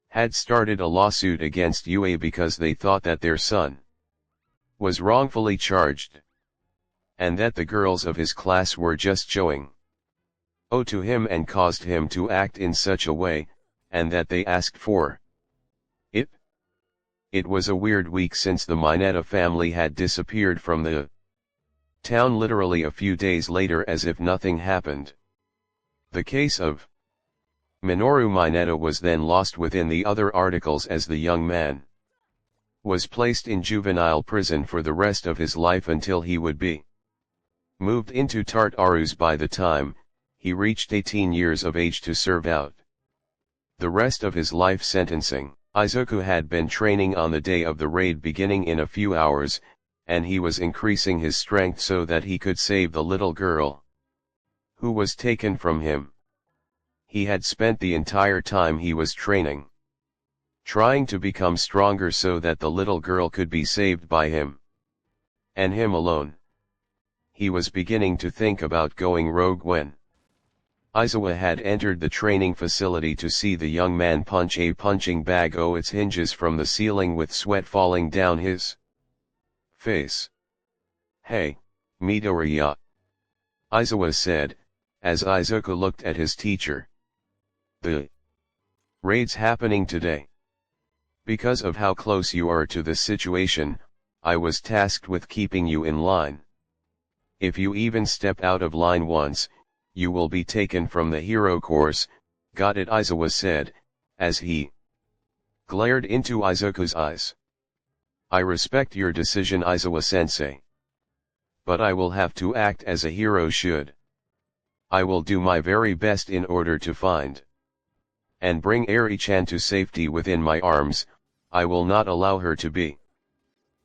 had started a lawsuit against UA because they thought that their son was wrongfully charged, and that the girls of his class were just showing to him and caused him to act in such a way, and that they asked for it. It was a weird week since the Mineta family had disappeared from the town literally a few days later as if nothing happened. The case of Minoru Mineta was then lost within the other articles as the young man was placed in juvenile prison for the rest of his life until he would be moved into Tartarus by the time he reached 18 years of age to serve out the rest of his life sentencing. Izuku had been training on the day of the raid beginning in a few hours, and he was increasing his strength so that he could save the little girl who was taken from him. He had spent the entire time he was training trying to become stronger so that the little girl could be saved by him, and him alone. He was beginning to think about going rogue when Izuku had entered the training facility to see the young man punch a punching bag its hinges from the ceiling with sweat falling down his face. "Hey, Midoriya," Izuku said, as Izuku looked at his teacher. "The raid's happening today. Because of how close you are to the situation, I was tasked with keeping you in line. If you even step out of line once, you will be taken from the hero course." "Got it," Izuku said, as he glared into Izuku's eyes. "I respect your decision, Izuku-sensei. But I will have to act as a hero should. I will do my very best in order to find and bring Eri-chan to safety within my arms. I will not allow her to be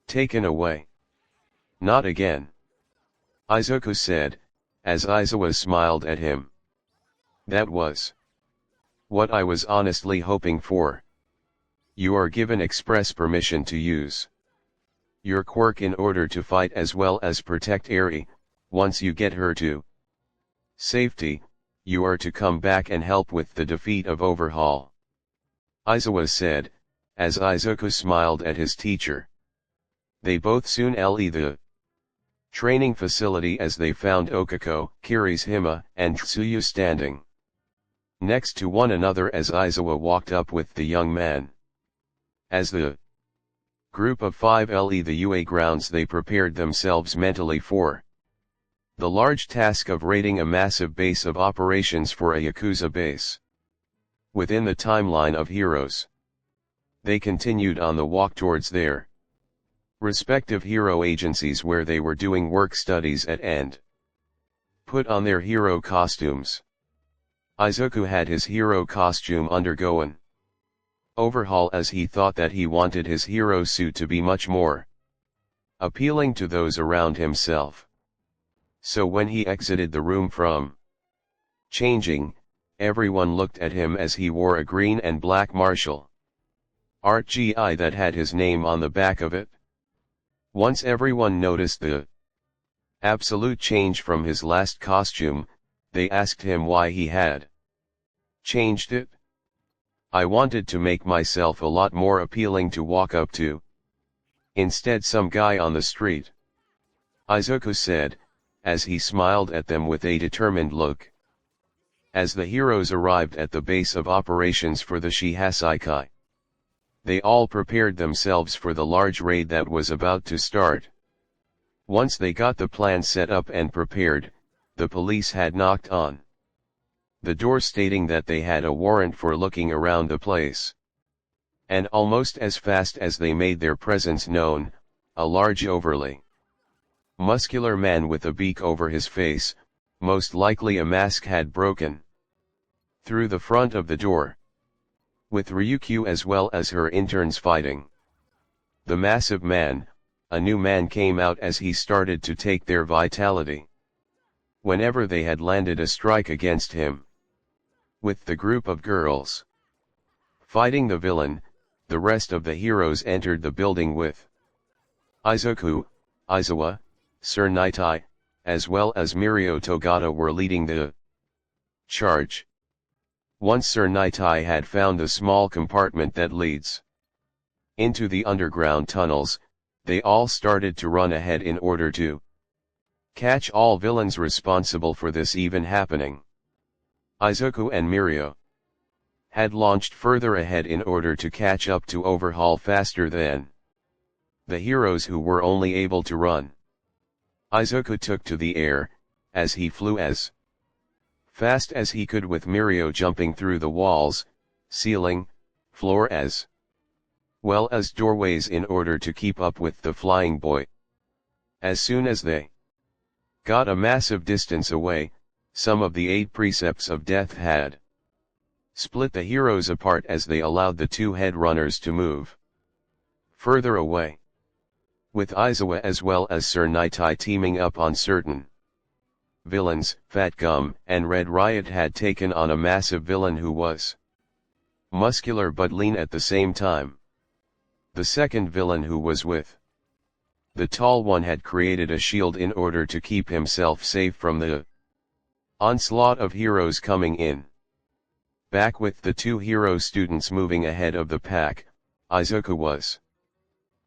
taken away. Not again," Izuku said, as Izuku smiled at him. "That was what I was honestly hoping for. You are given express permission to use your quirk in order to fight as well as protect Eri. Once you get her to safety, you are to come back and help with the defeat of Overhaul," Izuku said, as Izuku smiled at his teacher. They both soon left the training facility as they found Okako, Kirishima, and Tsuyu standing next to one another as Izuku walked up with the young man. As the Group of 5 LE the UA grounds they prepared themselves mentally for the large task of raiding a massive base of operations for a Yakuza base. Within the timeline of heroes, they continued on the walk towards their respective hero agencies where they were doing work studies at and put on their hero costumes. Izuku had his hero costume undergo an overhaul as he thought that he wanted his hero suit to be much more appealing to those around himself. So when he exited the room from changing, everyone looked at him as he wore a green and black martial art GI that had his name on the back of it. Once everyone noticed the absolute change from his last costume, they asked him why he had changed it. I wanted to make myself a lot more appealing to walk up to. Instead, some guy on the street, Izuku said, as he smiled at them with a determined look. As the heroes arrived at the base of operations for the Shihasaikai, they all prepared themselves for the large raid that was about to start. Once they got the plan set up and prepared, the police had knocked on the door stating that they had a warrant for looking around the place. And almost as fast as they made their presence known, a large overly muscular man with a beak over his face, most likely a mask, had broken through the front of the door, with Ryukyu as well as her interns fighting. The massive man, a new man, came out as he started to take their vitality. Whenever they had landed a strike against him, with the group of girls fighting the villain, the rest of the heroes entered the building with Izuku, Izawa, Sir Nitai, as well as Mirio Togata were leading the charge. Once Sir Nitai had found the small compartment that leads into the underground tunnels, they all started to run ahead in order to catch all villains responsible for this even happening. Izuku and Mirio had launched further ahead in order to catch up to overhaul faster than the heroes who were only able to run. Izuku took to the air, as he flew as fast as he could, with Mirio jumping through the walls, ceiling, floor as well as doorways in order to keep up with the flying boy. As soon as they got a massive distance away, some of the 8 precepts of death had split the heroes apart as they allowed the 2 head runners to move further away, with Izawa as well as Sir Nitai teaming up on certain villains. Fat Gum and Red Riot had taken on a massive villain who was muscular but lean at the same time. The second villain, who was with the tall one, had created a shield in order to keep himself safe from the onslaught of heroes coming in. Back with the 2 hero students moving ahead of the pack, Izuku was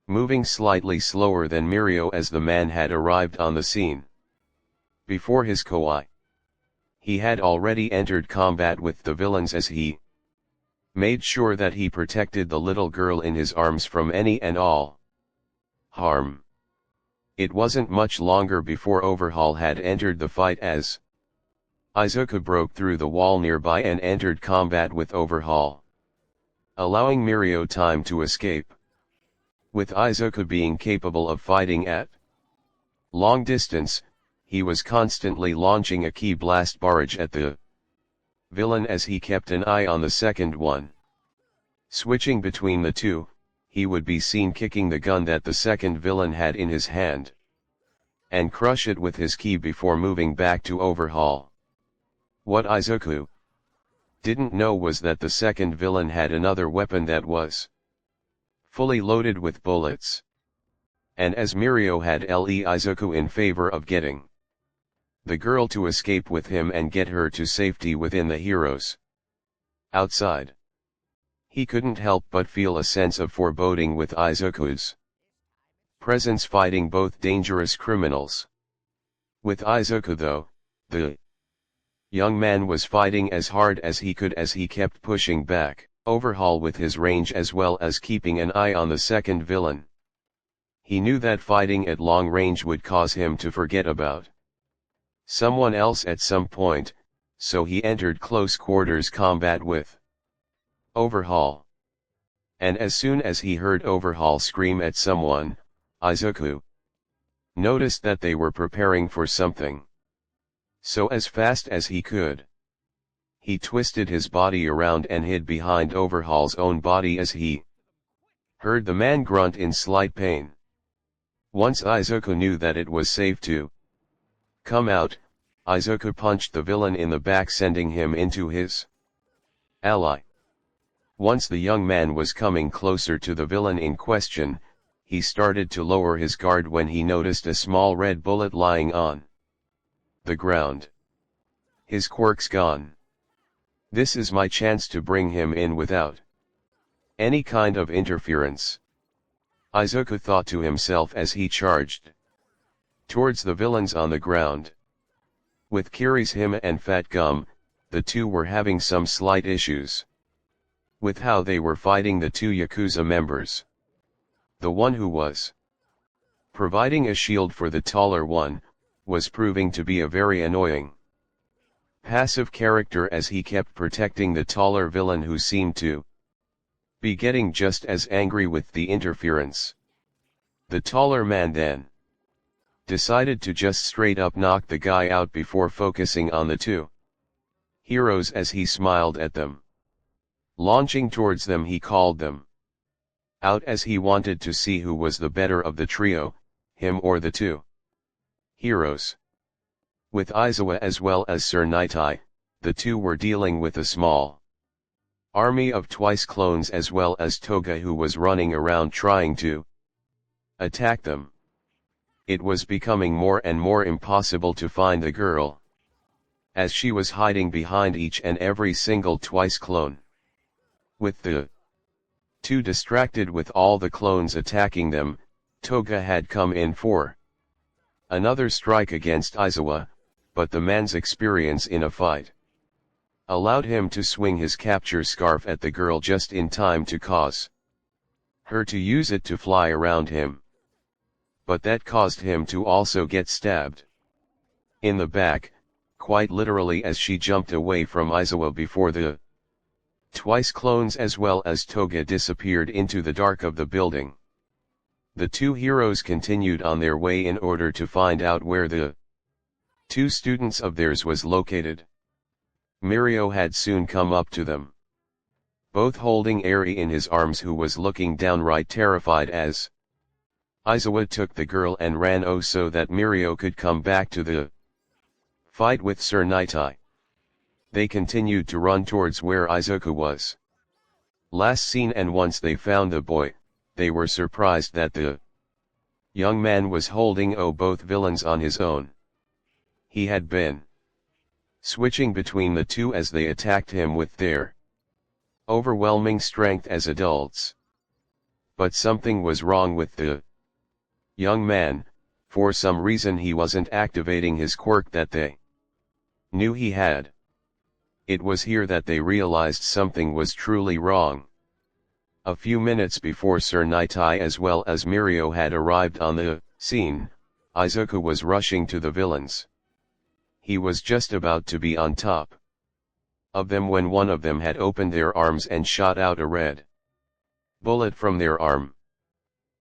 moving slightly slower than Mirio as the man had arrived on the scene. Before his Koi, he had already entered combat with the villains as he made sure that he protected the little girl in his arms from any and all harm. It wasn't much longer before Overhaul had entered the fight as Izuku broke through the wall nearby and entered combat with Overhaul, allowing Mirio time to escape. With Izuku being capable of fighting at long distance, he was constantly launching a key blast barrage at the villain as he kept an eye on the second one. Switching between the 2, he would be seen kicking the gun that the second villain had in his hand, and crush it with his key before moving back to Overhaul. What Izuku didn't know was that the second villain had another weapon that was fully loaded with bullets. And as Mirio had Le Izuku in favor of getting the girl to escape with him and get her to safety within the heroes outside, he couldn't help but feel a sense of foreboding with Izuku's presence fighting both dangerous criminals. With Izuku though, the young man was fighting as hard as he could as he kept pushing back Overhaul with his range as well as keeping an eye on the second villain. He knew that fighting at long range would cause him to forget about someone else at some point, so he entered close quarters combat with Overhaul. And as soon as he heard Overhaul scream at someone, Izuku noticed that they were preparing for something. So as fast as he could, he twisted his body around and hid behind Overhaul's own body as he heard the man grunt in slight pain. Once Izuku knew that it was safe to come out, Izuku punched the villain in the back, sending him into his ally. Once the young man was coming closer to the villain in question, he started to lower his guard when he noticed a small red bullet lying on the ground. His quirk's gone. This is my chance to bring him in without any kind of interference, Izuku thought to himself as he charged towards the villains on the ground. With Kirishima and Fat Gum, the two were having some slight issues with how they were fighting the two Yakuza members. The one who was providing a shield for the taller one, was proving to be a very annoying passive character as he kept protecting the taller villain who seemed to be getting just as angry with the interference. The taller man then decided to just straight up knock the guy out before focusing on the two heroes as he smiled at them. Launching towards them, he called them out as he wanted to see who was the better of the trio, him or the two heroes. With Izawa as well as Sir Nitai, the two were dealing with a small army of twice clones as well as Toga, who was running around trying to attack them. It was becoming more and more impossible to find the girl, as she was hiding behind each and every single twice clone. With the two distracted with all the clones attacking them, Toga had come in for another strike against Izawa, but the man's experience in a fight allowed him to swing his capture scarf at the girl just in time to cause her to use it to fly around him. But that caused him to also get stabbed in the back, quite literally, as she jumped away from Izawa before the twice clones as well as Toga disappeared into the dark of the building. The two heroes continued on their way in order to find out where the two students of theirs was located. Mirio had soon come up to them, both holding Eri in his arms, who was looking downright terrified as Izawa took the girl and ran so that Mirio could come back to the fight with Sir Nitai. They continued to run towards where Izuku was last seen, and once they found the boy, they were surprised that the young man was holding both villains on his own. He had been switching between the two as they attacked him with their overwhelming strength as adults. But something was wrong with the young man. For some reason he wasn't activating his quirk that they knew he had. It was here that they realized something was truly wrong. A few minutes before Sir Nitai as well as Mirio had arrived on the scene, Izuku was rushing to the villains. He was just about to be on top of them when one of them had opened their arms and shot out a red bullet from their arm.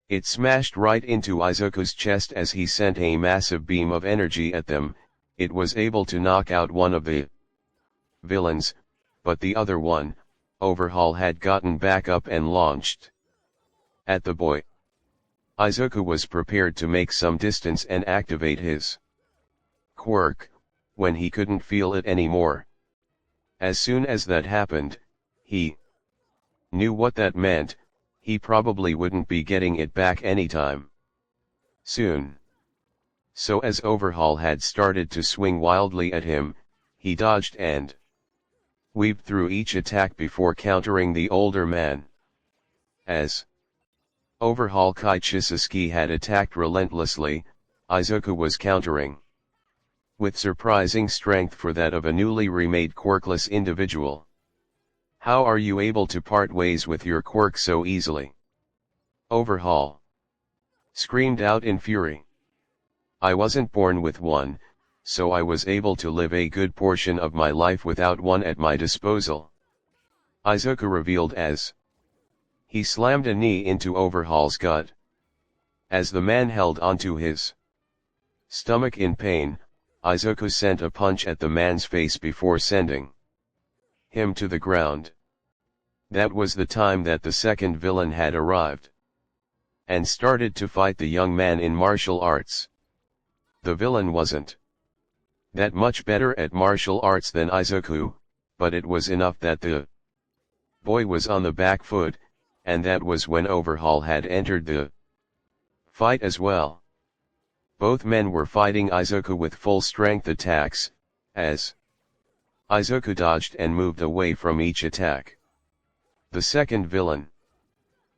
It smashed right into Izuku's chest as he sent a massive beam of energy at them. It was able to knock out one of the villains, but the other one, Overhaul, had gotten back up and launched at the boy. Izuku was prepared to make some distance and activate his quirk, when he couldn't feel it anymore. As soon as that happened, he knew what that meant. He probably wouldn't be getting it back anytime soon. So as Overhaul had started to swing wildly at him, he dodged and weaved through each attack before countering the older man. As Overhaul Kaichisuke had attacked relentlessly, Izuku was countering with surprising strength for that of a newly remade quirkless individual. How are you able to part ways with your quirk so easily? Overhaul screamed out in fury. I wasn't born with one, so I was able to live a good portion of my life without one at my disposal. Izuku revealed as he slammed a knee into Overhaul's gut. As the man held onto his stomach in pain, Izuku sent a punch at the man's face before sending him to the ground. That was the time that the second villain had arrived and started to fight the young man in martial arts. The villain wasn't that much better at martial arts than Izuku, but it was enough that the boy was on the back foot, and that was when Overhaul had entered the fight as well. Both men were fighting Izuku with full strength attacks, as Izuku dodged and moved away from each attack. The second villain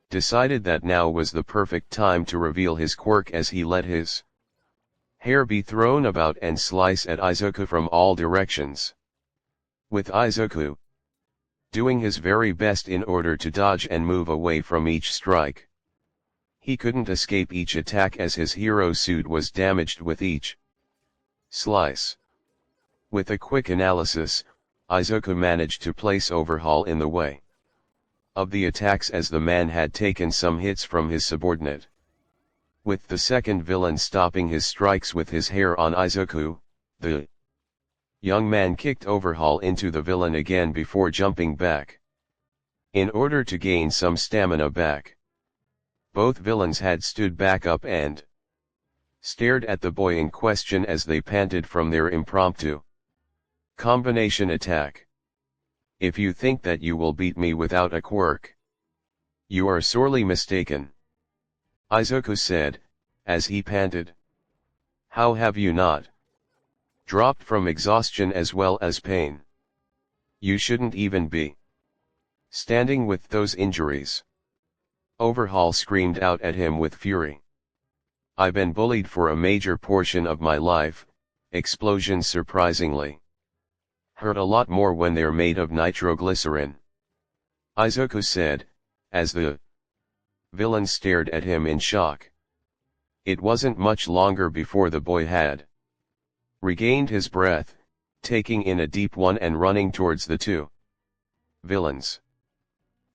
decided that now was the perfect time to reveal his quirk as he let his hair be thrown about and slice at Izuku from all directions. With Izuku doing his very best in order to dodge and move away from each strike, he couldn't escape each attack as his hero suit was damaged with each slice. With a quick analysis, Izuku managed to place Overhaul in the way of the attacks as the man had taken some hits from his subordinate. With the second villain stopping his strikes with his hair on Izuku, the young man kicked Overhaul into the villain again before jumping back in order to gain some stamina back. Both villains had stood back up and stared at the boy in question as they panted from their impromptu combination attack. If you think that you will beat me without a quirk, you are sorely mistaken, Izuku said, as he panted. How have you not dropped from exhaustion as well as pain? You shouldn't even be standing with those injuries. Overhaul screamed out at him with fury. I've been bullied for a major portion of my life. Explosions surprisingly hurt a lot more when they're made of nitroglycerin, Izuku said, as the villain stared at him in shock. It wasn't much longer before the boy had regained his breath, taking in a deep one and running towards the two villains,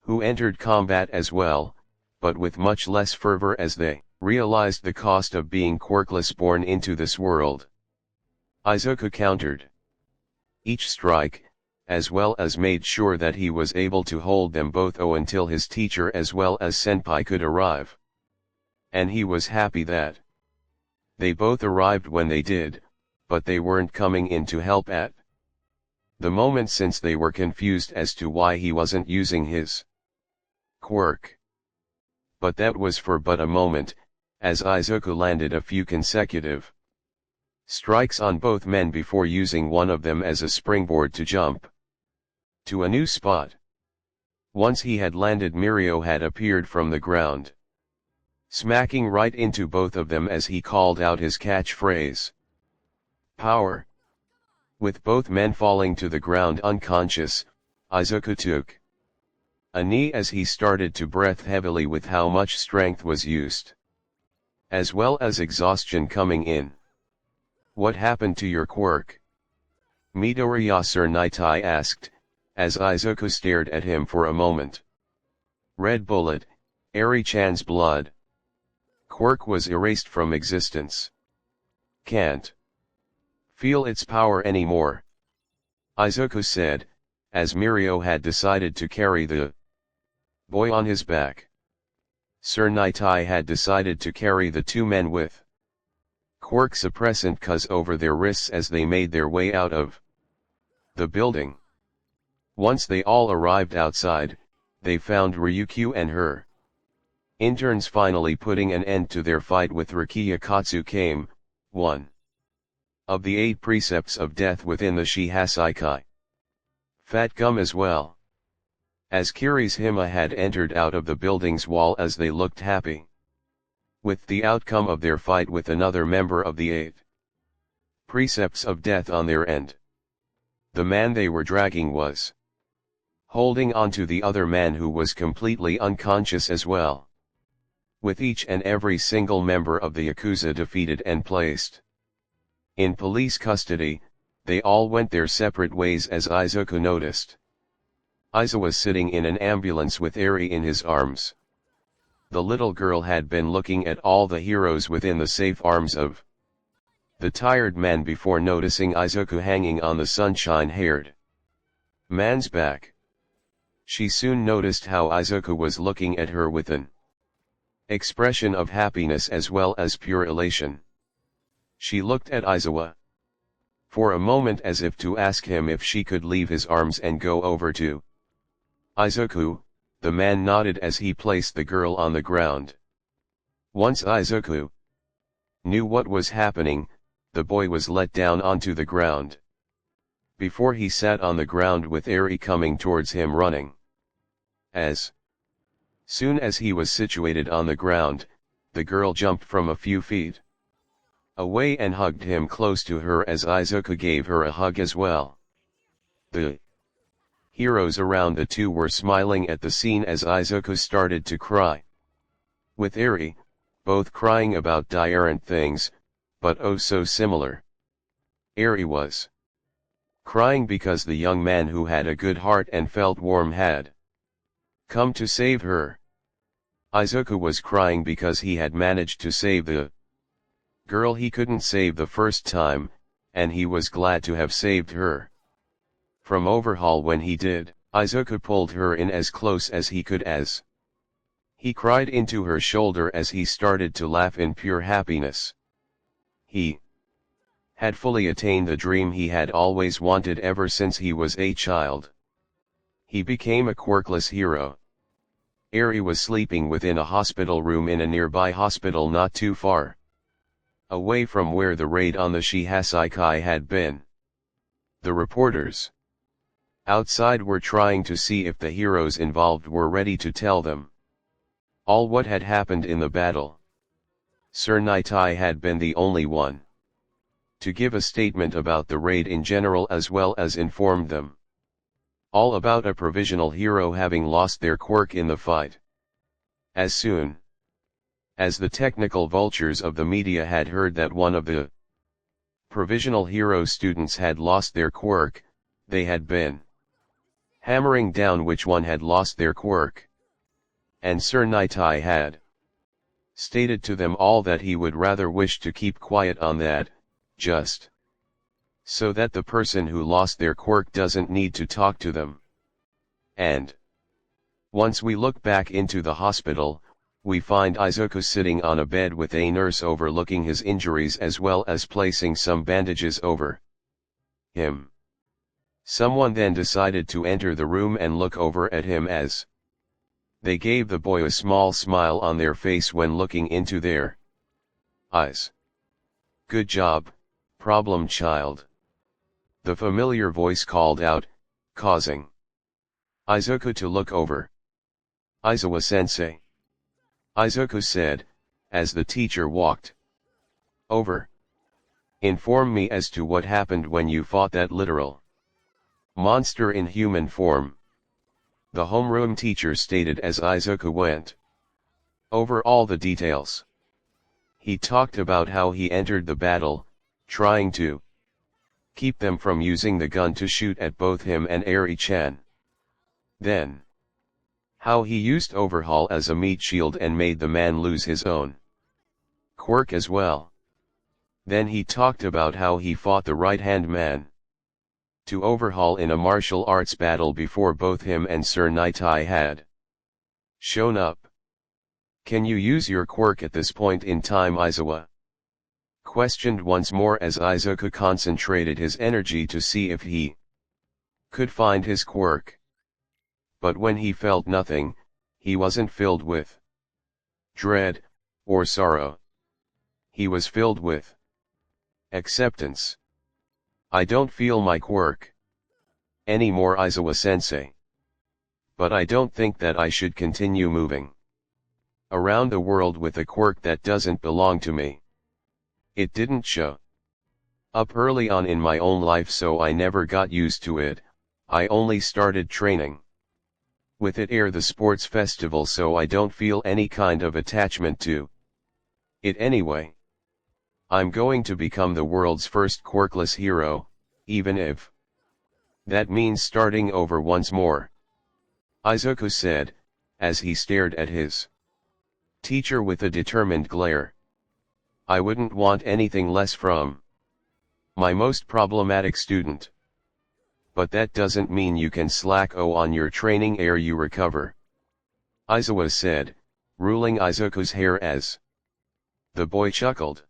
who entered combat as well, but with much less fervor as they realized the cost of being quirkless born into this world. Izuku countered each strike, as well as made sure that he was able to hold them both until his teacher as well as senpai could arrive. And he was happy that they both arrived when they did, but they weren't coming in to help at the moment since they were confused as to why he wasn't using his quirk. But that was for but a moment, as Izuku landed a few consecutive strikes on both men before using one of them as a springboard to jump to a new spot. Once he had landed, Mirio had appeared from the ground, smacking right into both of them as he called out his catchphrase. Power! With both men falling to the ground unconscious, Izuku took a knee as he started to breathe heavily with how much strength was used, as well as exhaustion coming in. What happened to your quirk? Midoriya Nitai asked, as Izuku stared at him for a moment. Red bullet, Eri-chan's blood. Quirk was erased from existence. Can't feel its power anymore, Izuku said, as Mirio had decided to carry the boy on his back. Sir Nitai had decided to carry the two men with quirk suppressant cuz over their wrists as they made their way out of the building. Once they all arrived outside, they found Ryukyu and her interns finally putting an end to their fight with Rukia Katsu. One of the 8 precepts of death within the Shihasaikai. Fat gum as well. As Kirishima had entered out of the building's wall as they looked happy with the outcome of their fight with another member of the 8 precepts of death on their end. The man they were dragging was holding on to the other man who was completely unconscious as well. with each and every single member of the Yakuza defeated and placed in police custody. They all went their separate ways as Izuku noticed. Izuku was sitting in an ambulance with Eri in his arms. The little girl had been looking at all the heroes within the safe arms of the tired man before noticing Izuku hanging on the sunshine-haired man's back. She soon noticed how Izuku was looking at her with an expression of happiness as well as pure elation. She looked at Izuku for a moment as if to ask him if she could leave his arms and go over to Izuku. The man nodded as he placed the girl on the ground. Once Izuku knew what was happening, the boy was let down onto the ground. Before he sat on the ground with Eri coming towards him running. As soon as he was situated on the ground, the girl jumped from a few feet away and hugged him close to her as Izuku gave her a hug as well. The heroes around the two were smiling at the scene as Izuku started to cry. With Eri, both crying about different things, but oh so similar. Eri was crying because the young man who had a good heart and felt warm had come to save her. Izuku was crying because he had managed to save the girl he couldn't save the first time, and he was glad to have saved her from overhaul when he did. Izuku pulled her in as close as he could as he cried into her shoulder as he started to laugh in pure happiness. He had fully attained the dream he had always wanted ever since he was a child. He became a quirkless hero. Eri was sleeping within a hospital room in a nearby hospital not too far away from where the raid on the Shihasaikai had been. The reporters outside were trying to see if the heroes involved were ready to tell them all what had happened in the battle. Sir Nitai had been the only one to give a statement about the raid in general as well as inform them all about a provisional hero having lost their quirk in the fight. As soon as the technical vultures of the media had heard that one of the provisional hero students had lost their quirk, they had been hammering down which one had lost their quirk. And Sir Nitai had stated to them all that he would rather wish to keep quiet on that, just so that the person who lost their quirk doesn't need to talk to them. And once we look back into the hospital, we find Izuku sitting on a bed with a nurse overlooking his injuries as well as placing some bandages over him. Someone then decided to enter the room and look over at him as they gave the boy a small smile on their face when looking into their eyes. "Good job, problem child," the familiar voice called out, causing Izuku to look over. "Izuku-sensei," Izuku said, as the teacher walked over. "Inform me as to what happened when you fought that literal monster in human form," the homeroom teacher stated as Izuku went over all the details. He talked about how he entered the battle, trying to keep them from using the gun to shoot at both him and Eri-chan. Then how he used overhaul as a meat shield and made the man lose his own quirk as well. Then he talked about how he fought the right-hand man to overhaul in a martial arts battle before both him and Sir Nitai had shown up. "Can you use your quirk at this point in time?" Izuku questioned once more as Izuku concentrated his energy to see if he could find his quirk. But when he felt nothing, he wasn't filled with dread or sorrow. He was filled with acceptance. "I don't feel my quirk anymore, Izuku-sensei. But I don't think that I should continue moving around the world with a quirk that doesn't belong to me. It didn't show up early on in my own life, so I never got used to it. I only started training with it the sports festival, so I don't feel any kind of attachment to it anyway. I'm going to become the world's first quirkless hero, even if that means starting over once more. Izuku said, as he stared at his teacher with a determined glare. I wouldn't want anything less from my most problematic student. But that doesn't mean you can slack on your training ere you recover. Izuku said, ruling Izuku's hair as the boy chuckled.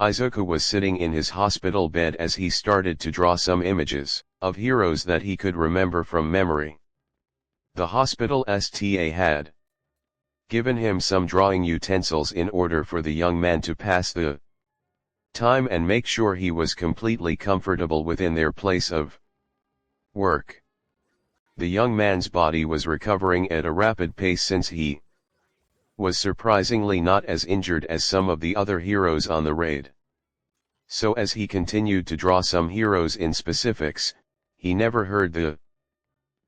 Izuku was sitting in his hospital bed as he started to draw some images of heroes that he could remember from memory. The hospital STA had given him some drawing utensils in order for the young man to pass the time and make sure he was completely comfortable within their place of work. The young man's body was recovering at a rapid pace since he was surprisingly not as injured as some of the other heroes on the raid. So as he continued to draw some heroes in specifics, he never heard the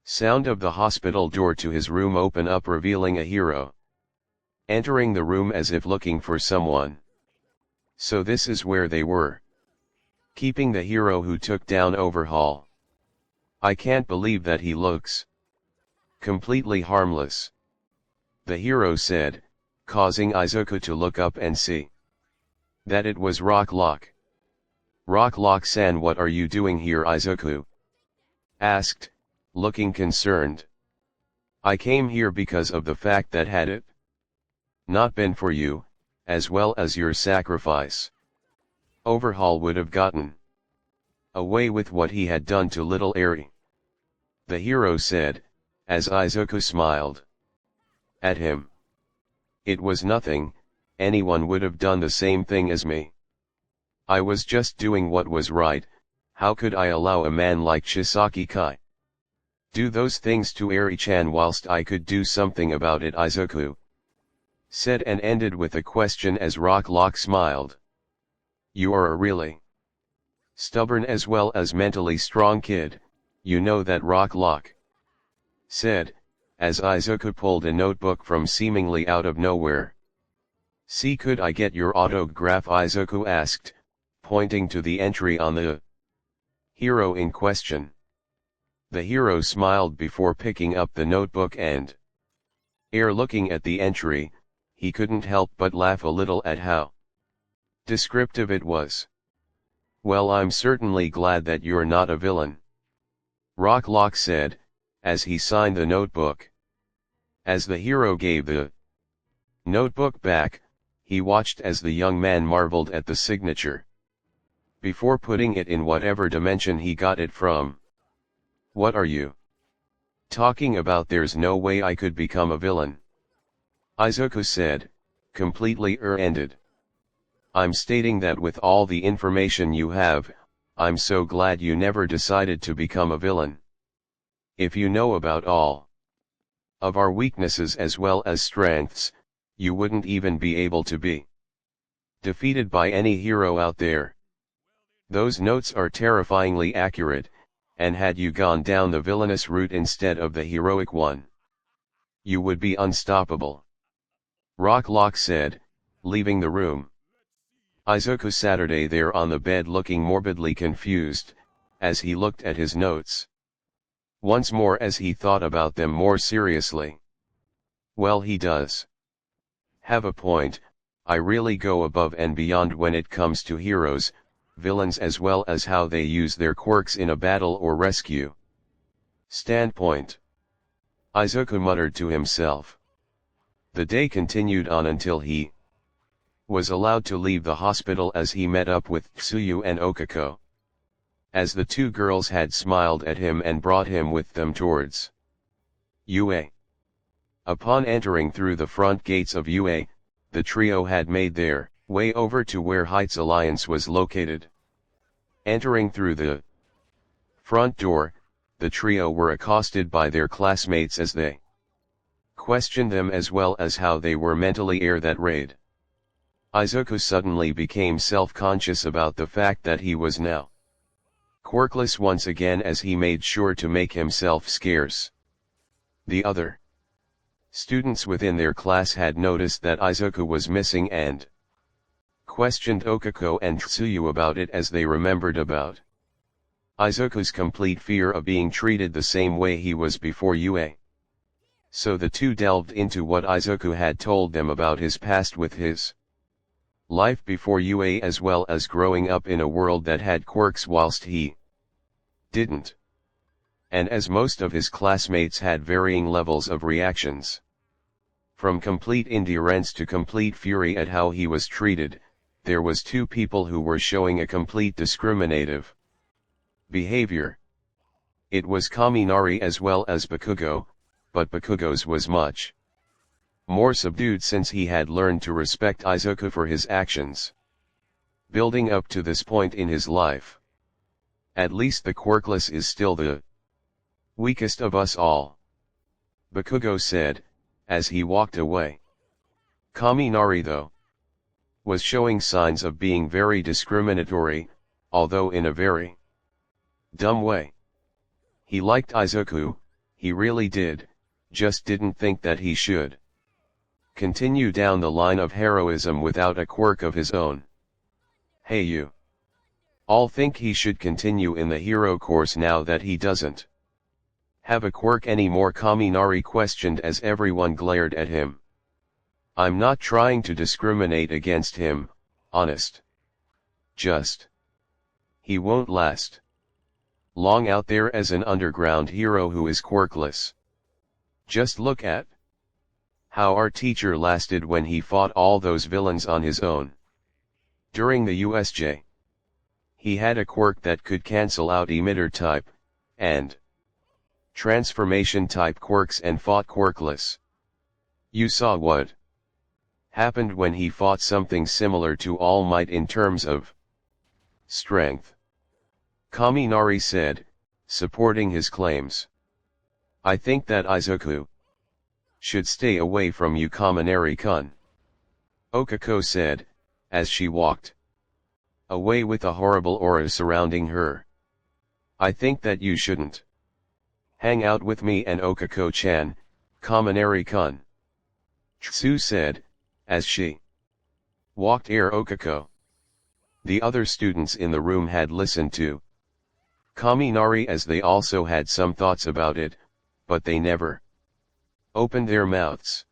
sound of the hospital door to his room open up, revealing a hero entering the room as if looking for someone. So this is where they were keeping the hero who took down Overhaul. I can't believe that he looks completely harmless, the hero said, causing Izuku to look up and see that it was Rocklock. Rocklock-san, what are you doing here? Izuku asked, looking concerned. I came here because of the fact that had it not been for you, as well as your sacrifice, Overhaul would have gotten away with what he had done to little Eri. The hero said, as Izuku smiled at him. It was nothing, anyone would have done the same thing as me. I was just doing what was right. How could I allow a man like Chisaki Kai do those things to Eri-chan whilst I could do something about it? Izuku said and ended with a question as Rocklock smiled. You are a really stubborn as well as mentally strong kid, you know that, Rocklock said, as Izuku pulled a notebook from seemingly out of nowhere. See, could I get your autograph? Izuku asked, pointing to the entry on the hero in question. The hero smiled before picking up the notebook and, looking at the entry, he couldn't help but laugh a little at how descriptive it was. Well, I'm certainly glad that you're not a villain, Rocklock said, as he signed the notebook. As the hero gave the notebook back, he watched as the young man marveled at the signature before putting it in whatever dimension he got it from. What are you talking about? There's no way I could become a villain, Izuku said, completely ended. I'm stating that with all the information you have, I'm so glad you never decided to become a villain. If you know about all of our weaknesses as well as strengths, you wouldn't even be able to be defeated by any hero out there. Those notes are terrifyingly accurate, and had you gone down the villainous route instead of the heroic one, you would be unstoppable, Rocklock said, leaving the room. Izuku sat there on the bed looking morbidly confused, as he looked at his notes once more as he thought about them more seriously. Well, he does have a point. I really go above and beyond when it comes to heroes, villains, as well as how they use their quirks in a battle or rescue standpoint, Izuku muttered to himself. The day continued on until he was allowed to leave the hospital as he met up with Tsuyu and Okako. As the two girls had smiled at him and brought him with them towards UA. Upon entering through the front gates of UA, the trio had made their way over to where Heights Alliance was located. Entering through the front door, the trio were accosted by their classmates as they questioned them as well as how they were mentally that raid. Izuku suddenly became self-conscious about the fact that he was now quirkless once again as he made sure to make himself scarce. The other students within their class had noticed that Izuku was missing and questioned Okako and Tsuyu about it, as they remembered about Izuku's complete fear of being treated the same way he was before UA. So the two delved into what Izuku had told them about his past with his life before UA, as well as growing up in a world that had quirks whilst he didn't. And as most of his classmates had varying levels of reactions, from complete indifference to complete fury at how he was treated, there was two people who were showing a complete discriminative behavior. It was Kaminari as well as Bakugo, but Bakugo's was much more subdued since he had learned to respect Izuku for his actions. Building up to this point in his life, at least the Quirkless is still the weakest of us all, Bakugo said, as he walked away. Kaminari, though, was showing signs of being very discriminatory, although in a very dumb way. He liked Izuku, he really did, just didn't think that he should continue down the line of heroism without a quirk of his own. Hey, you all think he should continue in the hero course now that he doesn't have a quirk anymore? Kaminari questioned as everyone glared at him. I'm not trying to discriminate against him, honest. Just he won't last long out there as an underground hero who is quirkless. Just look at how our teacher lasted when he fought all those villains on his own. During the USJ, he had a quirk that could cancel out emitter type and transformation type quirks and fought quirkless. You saw what happened when he fought something similar to All Might in terms of strength, Kaminari said, supporting his claims. I think that Izuku should stay away from you, Kaminari-kun, Okako said, as she walked away with a horrible aura surrounding her. I think that you shouldn't hang out with me and Okako-chan, Kaminari-kun, Tsu said, as she walked near Okako. The other students in the room had listened to Kaminari as they also had some thoughts about it, but they never opened their mouths.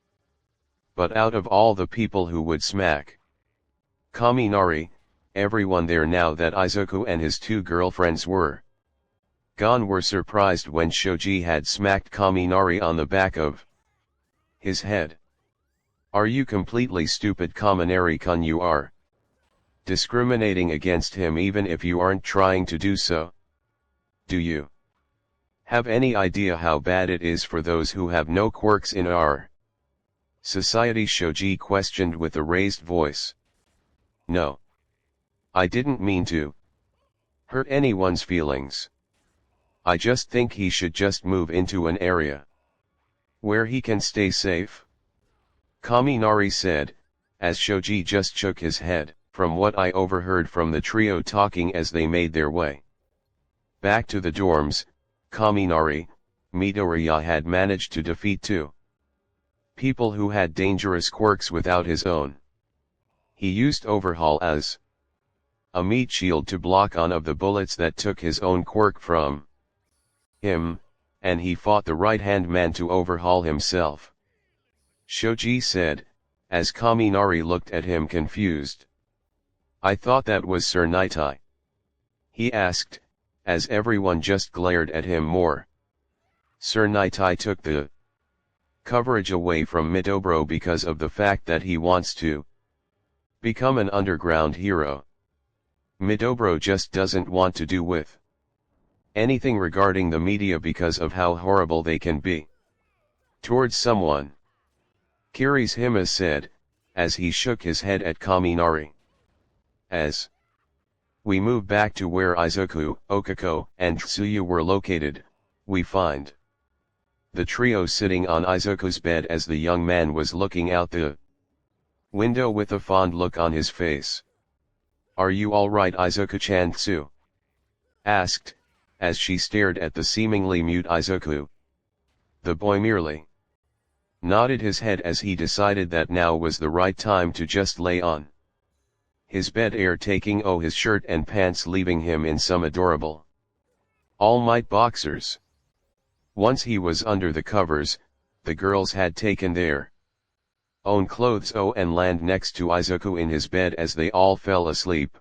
But out of all the people who would smack Kaminari, everyone there, now that Izuku and his two girlfriends were gone, were surprised when Shoji had smacked Kaminari on the back of his head. Are you completely stupid, Kaminari-kun? You are discriminating against him even if you aren't trying to do so. Do you have any idea how bad it is for those who have no quirks in our society? Shoji questioned with a raised voice. No. I didn't mean to hurt anyone's feelings. I just think he should just move into an area where he can stay safe, Kaminari said, as Shoji just shook his head. From what I overheard from the trio talking as they made their way back to the dorms, Kaminari, Midoriya had managed to defeat two people who had dangerous quirks without his own. He used Overhaul as a meat shield to block one of the bullets that took his own quirk from him, and he fought the right-hand man to overhaul himself, Shoji said, as Kaminari looked at him confused. I thought that was Sir Nitai, he asked, as everyone just glared at him more. Sir Nitai took the coverage away from Midobro because of the fact that he wants to become an underground hero. Midobro just doesn't want to do with anything regarding the media because of how horrible they can be towards someone, Kirishima said, as he shook his head at Kaminari. As we move back to where Izuku, Okako, and Tsuyu were located, we find the trio sitting on Izuku's bed as the young man was looking out the window with a fond look on his face. Are you alright, Izuku-chan? Tsu asked, as she stared at the seemingly mute Izuku. The boy merely nodded his head as he decided that now was the right time to just lay on his bed, taking his shirt and pants, leaving him in some adorable all-might boxers. Once he was under the covers, the girls had taken their own clothes and land next to Izuku in his bed as they all fell asleep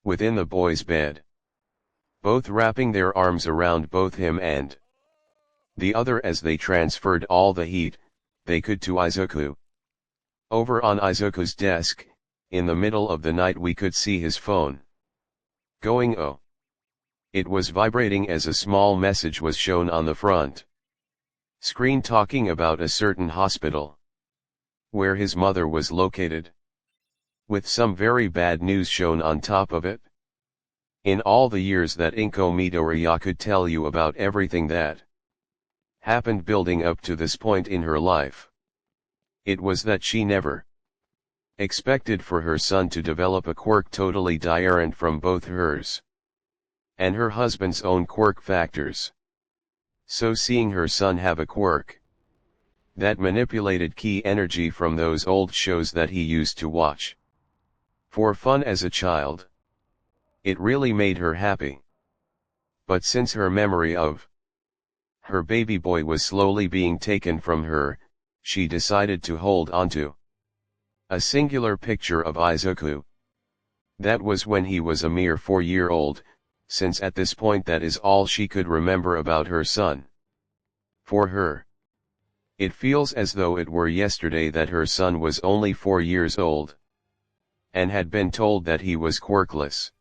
within the boy's bed, both wrapping their arms around both him and the other as they transferred all the heat they could to Izuku. Over on Izuku's desk, in the middle of the night, we could see his phone going. It was vibrating as a small message was shown on the front screen talking about a certain hospital where his mother was located, with some very bad news shown on top of it. In all the years that Inko Midoriya could tell you about everything that happened building up to this point in her life, it was that she never expected for her son to develop a quirk totally different from both hers and her husband's own quirk factors. So seeing her son have a quirk that manipulated key energy from those old shows that he used to watch for fun as a child, it really made her happy. But since her memory of her baby boy was slowly being taken from her, she decided to hold onto a singular picture of Izuku. That was when he was a mere 4-year-old, since at this point that is all she could remember about her son. For her, it feels as though it were yesterday that her son was only 4 years old and had been told that he was quirkless.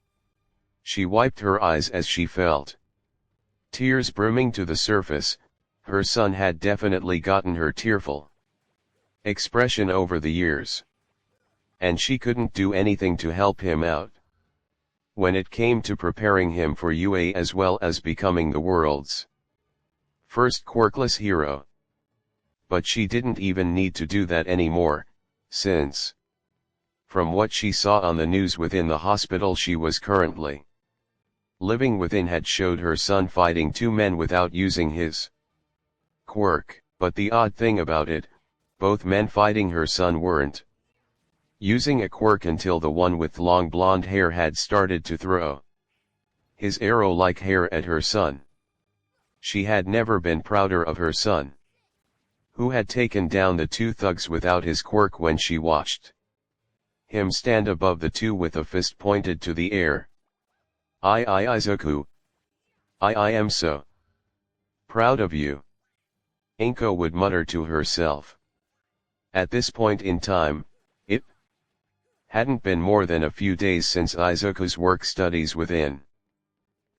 She wiped her eyes as she felt tears brimming to the surface. Her son had definitely gotten her tearful expression over the years, and she couldn't do anything to help him out when it came to preparing him for UA as well as becoming the world's first quirkless hero. But she didn't even need to do that anymore, since from what she saw on the news within the hospital she was currently living within had showed her son fighting 2 men without using his quirk. But the odd thing about it, both men fighting her son weren't using a quirk until the one with long blonde hair had started to throw his arrow-like hair at her son. She had never been prouder of her son, who had taken down the 2 thugs without his quirk when she watched him stand above the 2 with a fist pointed to the air. Izuku. I am so proud of you, Inko would mutter to herself. At this point in time, it hadn't been more than a few days since Izuku's work studies within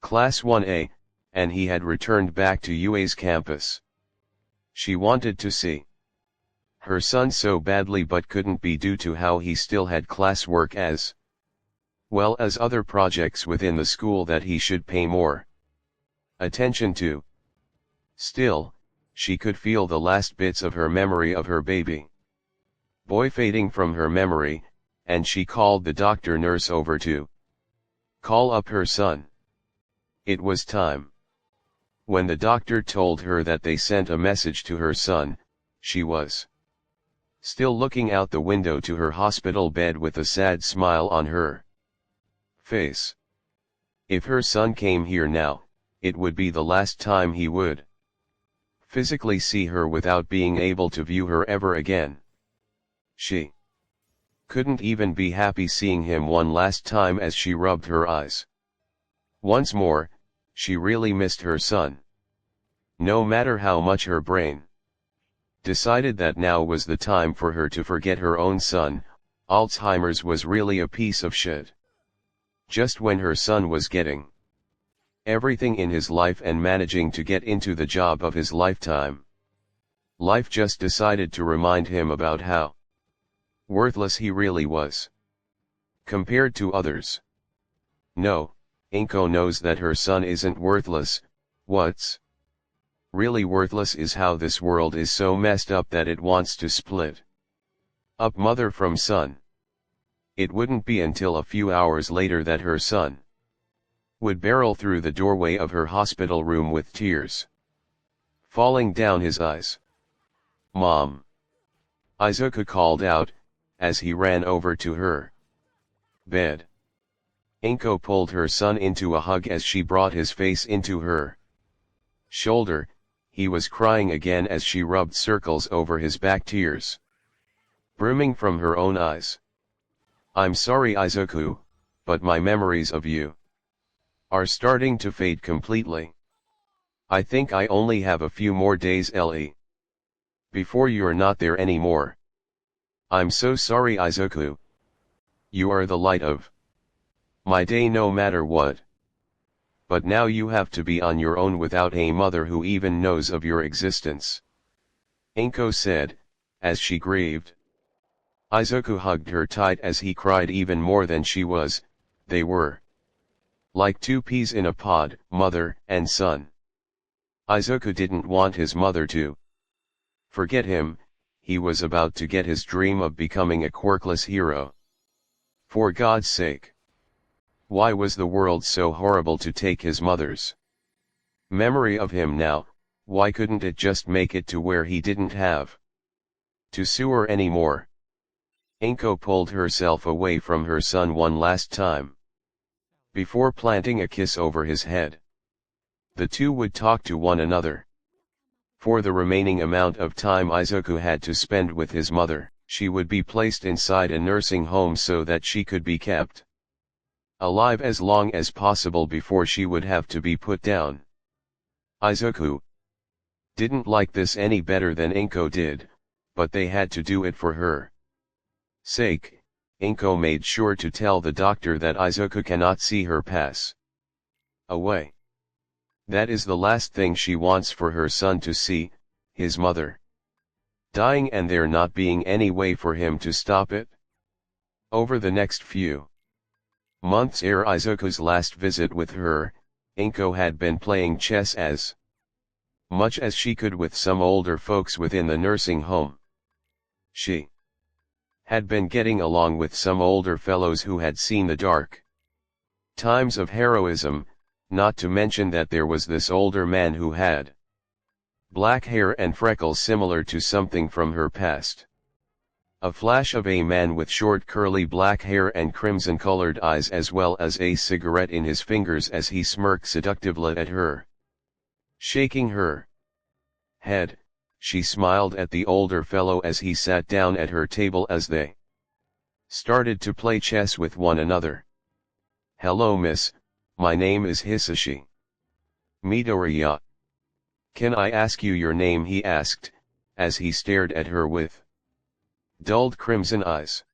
Class 1A, and he had returned back to UA's campus. She wanted to see her son so badly but couldn't be due to how he still had classwork as well as other projects within the school that he should pay more attention to. Still, she could feel the last bits of her memory of her baby boy fading from her memory, and she called the doctor-nurse over to call up her son. It was time. When the doctor told her that they sent a message to her son, she was still looking out the window to her hospital bed with a sad smile on her face. If her son came here now, it would be the last time he would physically see her without being able to view her ever again. She couldn't even be happy seeing him one last time as she rubbed her eyes. Once more, she really missed her son. No matter how much her brain decided that now was the time for her to forget her own son, Alzheimer's was really a piece of shit. Just when her son was getting everything in his life and managing to get into the job of his lifetime, life just decided to remind him about how worthless he really was compared to others. No, Inko knows that her son isn't worthless. What's really worthless is how this world is so messed up that it wants to split up mother from son. It wouldn't be until a few hours later that her son would barrel through the doorway of her hospital room with tears falling down his eyes. "Mom!" Izuku called out, as he ran over to her bed. Inko pulled her son into a hug as she brought his face into her shoulder. He was crying again as she rubbed circles over his back, tears brimming from her own eyes. "I'm sorry, Izuku, but my memories of you are starting to fade completely. I think I only have a few more days before you're not there anymore. I'm so sorry, Izuku. You are the light of my day no matter what. But now you have to be on your own without a mother who even knows of your existence," Inko said, as she grieved. Izuku hugged her tight as he cried even more than she was. They were like two peas in a pod, mother and son. Izuku didn't want his mother to forget him. He was about to get his dream of becoming a quirkless hero. For God's sake! Why was the world so horrible to take his mother's memory of him now? Why couldn't it just make it to where he didn't have to sue her anymore? Inko pulled herself away from her son one last time before planting a kiss over his head. The two would talk to one another. For the remaining amount of time Izuku had to spend with his mother, she would be placed inside a nursing home so that she could be kept alive as long as possible before she would have to be put down. Izuku didn't like this any better than Inko did, but they had to do it for her sake. Inko made sure to tell the doctor that Izuku cannot see her pass away. That is the last thing she wants for her son to see, his mother dying, and there not being any way for him to stop it. Over the next few months ere Izuku's last visit with her, Inko had been playing chess as much as she could with some older folks within the nursing home. She had been getting along with some older fellows who had seen the dark times of heroism, not to mention that there was this older man who had black hair and freckles similar to something from her past. A flash of a man with short curly black hair and crimson-colored eyes, as well as a cigarette in his fingers as he smirked seductively at her. Shaking her head, she smiled at the older fellow as he sat down at her table as they started to play chess with one another. "Hello miss, my name is Hisashi Midoriya. Can I ask you your name?" he asked, as he stared at her with dulled crimson eyes.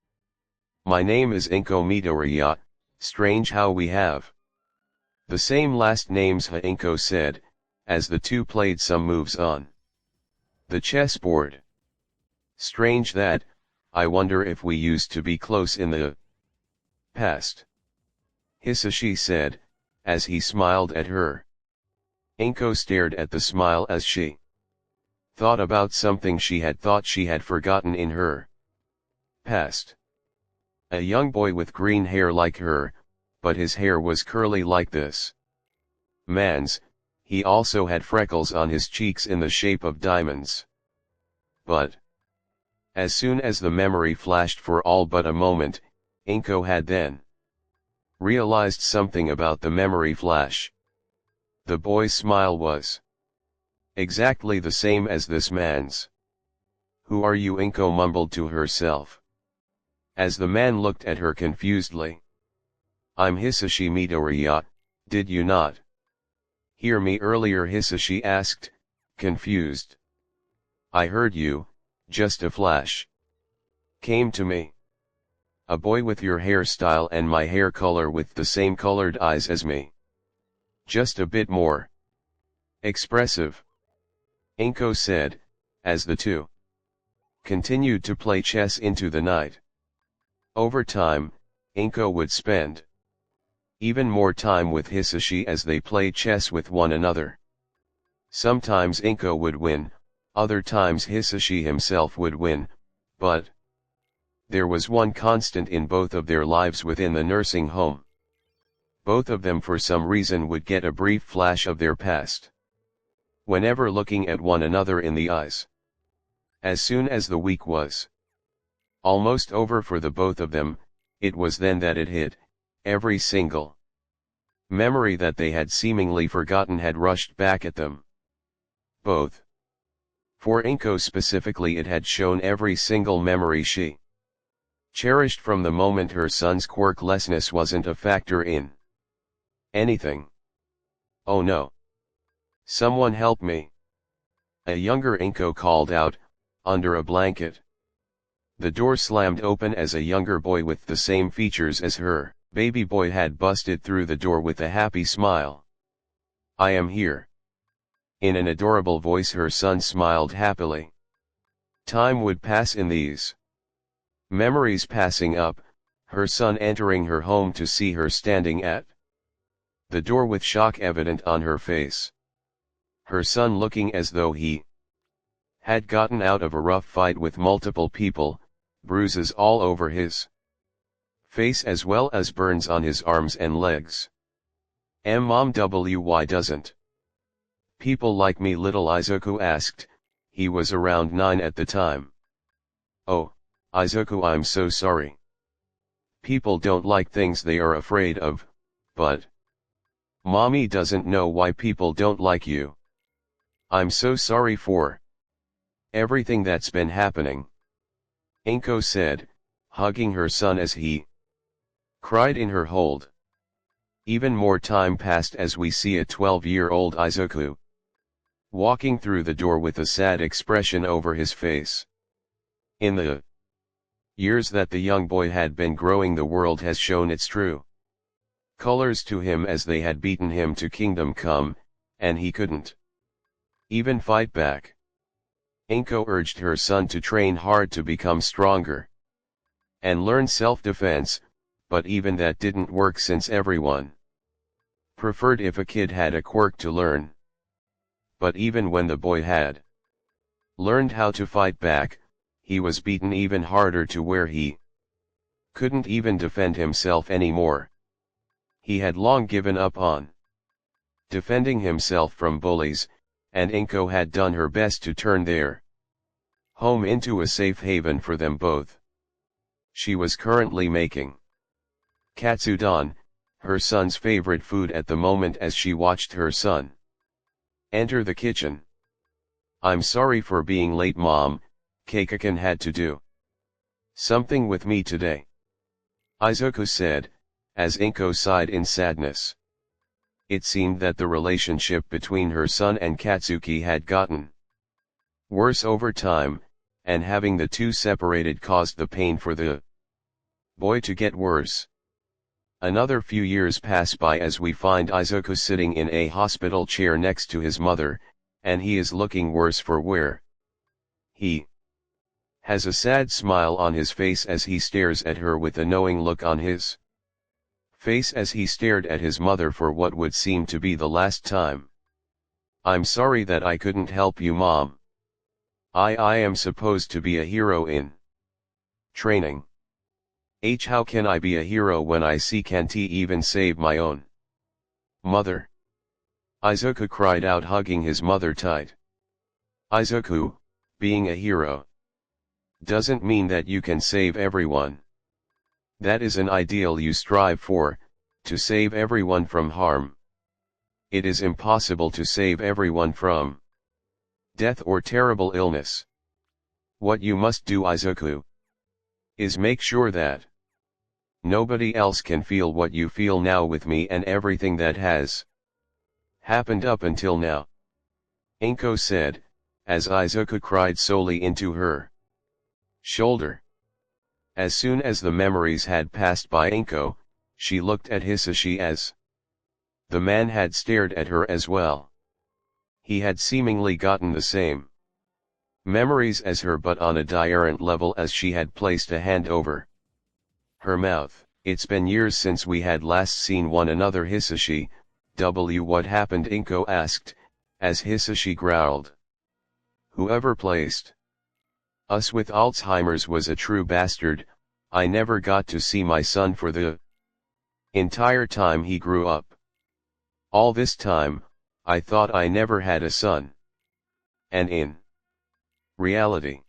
"My name is Inko Midoriya. Strange how we have the same last names," Inko said, as the two played some moves on the chessboard. "Strange that. I wonder if we used to be close in the past," Hisashi said, as he smiled at her. Inko stared at the smile as she thought about something she had thought she had forgotten in her past. A young boy with green hair like her, but his hair was curly like this man's. He also had freckles on his cheeks in the shape of diamonds. But as soon as the memory flashed for all but a moment, Inko had then realized something about the memory flash. The boy's smile was exactly the same as this man's. "Who are you?" Inko mumbled to herself, as the man looked at her confusedly. "I'm Hisashi Midoriya. Did you not hear me earlier?" Hisashi asked, confused. "I heard you, just a flash came to me. A boy with your hairstyle and my hair color with the same colored eyes as me. Just a bit more expressive," Inko said, as the two continued to play chess into the night. Over time, Inko would spend even more time with Hisashi as they played chess with one another. Sometimes Inko would win, other times Hisashi himself would win, but there was one constant in both of their lives within the nursing home. Both of them for some reason would get a brief flash of their past. whenever looking at one another in the eyes. As soon as the week was almost over for the both of them, it was then that it hit, every single memory that they had seemingly forgotten had rushed back at them. Both. For Inko specifically, it had shown every single memory she cherished from the moment her son's quirklessness wasn't a factor in anything. "Oh no! Someone help me!" a younger Inko called out, under a blanket. The door slammed open as a younger boy with the same features as her baby boy had busted through the door with a happy smile. "I am here." In an adorable voice her son smiled happily. Time would pass in these memories passing up, her son entering her home to see her standing at the door with shock evident on her face. Her son looking as though he had gotten out of a rough fight with multiple people, bruises all over his face as well as burns on his arms and legs. Mom, why doesn't people like me?" little Izuku asked. He was around 9 at the time. "Oh, Izuku, I'm so sorry. People don't like things they are afraid of, but Mommy doesn't know why people don't like you. I'm so sorry for everything that's been happening," Inko said, hugging her son as he cried in her hold. Even more time passed as we see a 12-year-old Izuku walking through the door with a sad expression over his face. In the years that the young boy had been growing, the world has shown its true colors to him as they had beaten him to Kingdom Come, and he couldn't even fight back. Inko urged her son to train hard to become stronger and learn self-defense, but even that didn't work since everyone preferred if a kid had a quirk to learn. But even when the boy had learned how to fight back, he was beaten even harder to where he couldn't even defend himself anymore. He had long given up on defending himself from bullies, and Inko had done her best to turn their home into a safe haven for them both. She was currently making katsudon, her son's favorite food at the moment, as she watched her son enter the kitchen. "I'm sorry for being late, Mom. Keikakan had to do something with me today," Izuku said, as Inko sighed in sadness. It seemed that the relationship between her son and Katsuki had gotten worse over time, and having the two separated caused the pain for the boy to get worse. Another few years pass by as we find Izuku sitting in a hospital chair next to his mother, and he is looking worse for wear. He has a sad smile on his face as he stares at her with a knowing look on his face as he stared at his mother for what would seem to be the last time. "I'm sorry that I couldn't help you, Mom. I am supposed to be a hero in training. How can I be a hero when I can't even save my own mother?" Izuku cried out, hugging his mother tight. "Izuku, being a hero doesn't mean that you can save everyone. That is an ideal you strive for, to save everyone from harm. It is impossible to save everyone from death or terrible illness. What you must do, Izuku, is make sure that nobody else can feel what you feel now with me and everything that has happened up until now," Inko said, as Izuku cried solely into her shoulder. As soon as the memories had passed by Inko, she looked at Hisashi as the man had stared at her as well. He had seemingly gotten the same memories as her, but on a different level, as she had placed a hand over her mouth. "It's been years since we had last seen one another, Hisashi. What happened?" Inko asked, as Hisashi growled. "Whoever placed us with Alzheimer's was a true bastard. I never got to see my son for the entire time he grew up. All this time, I thought I never had a son. And in reality,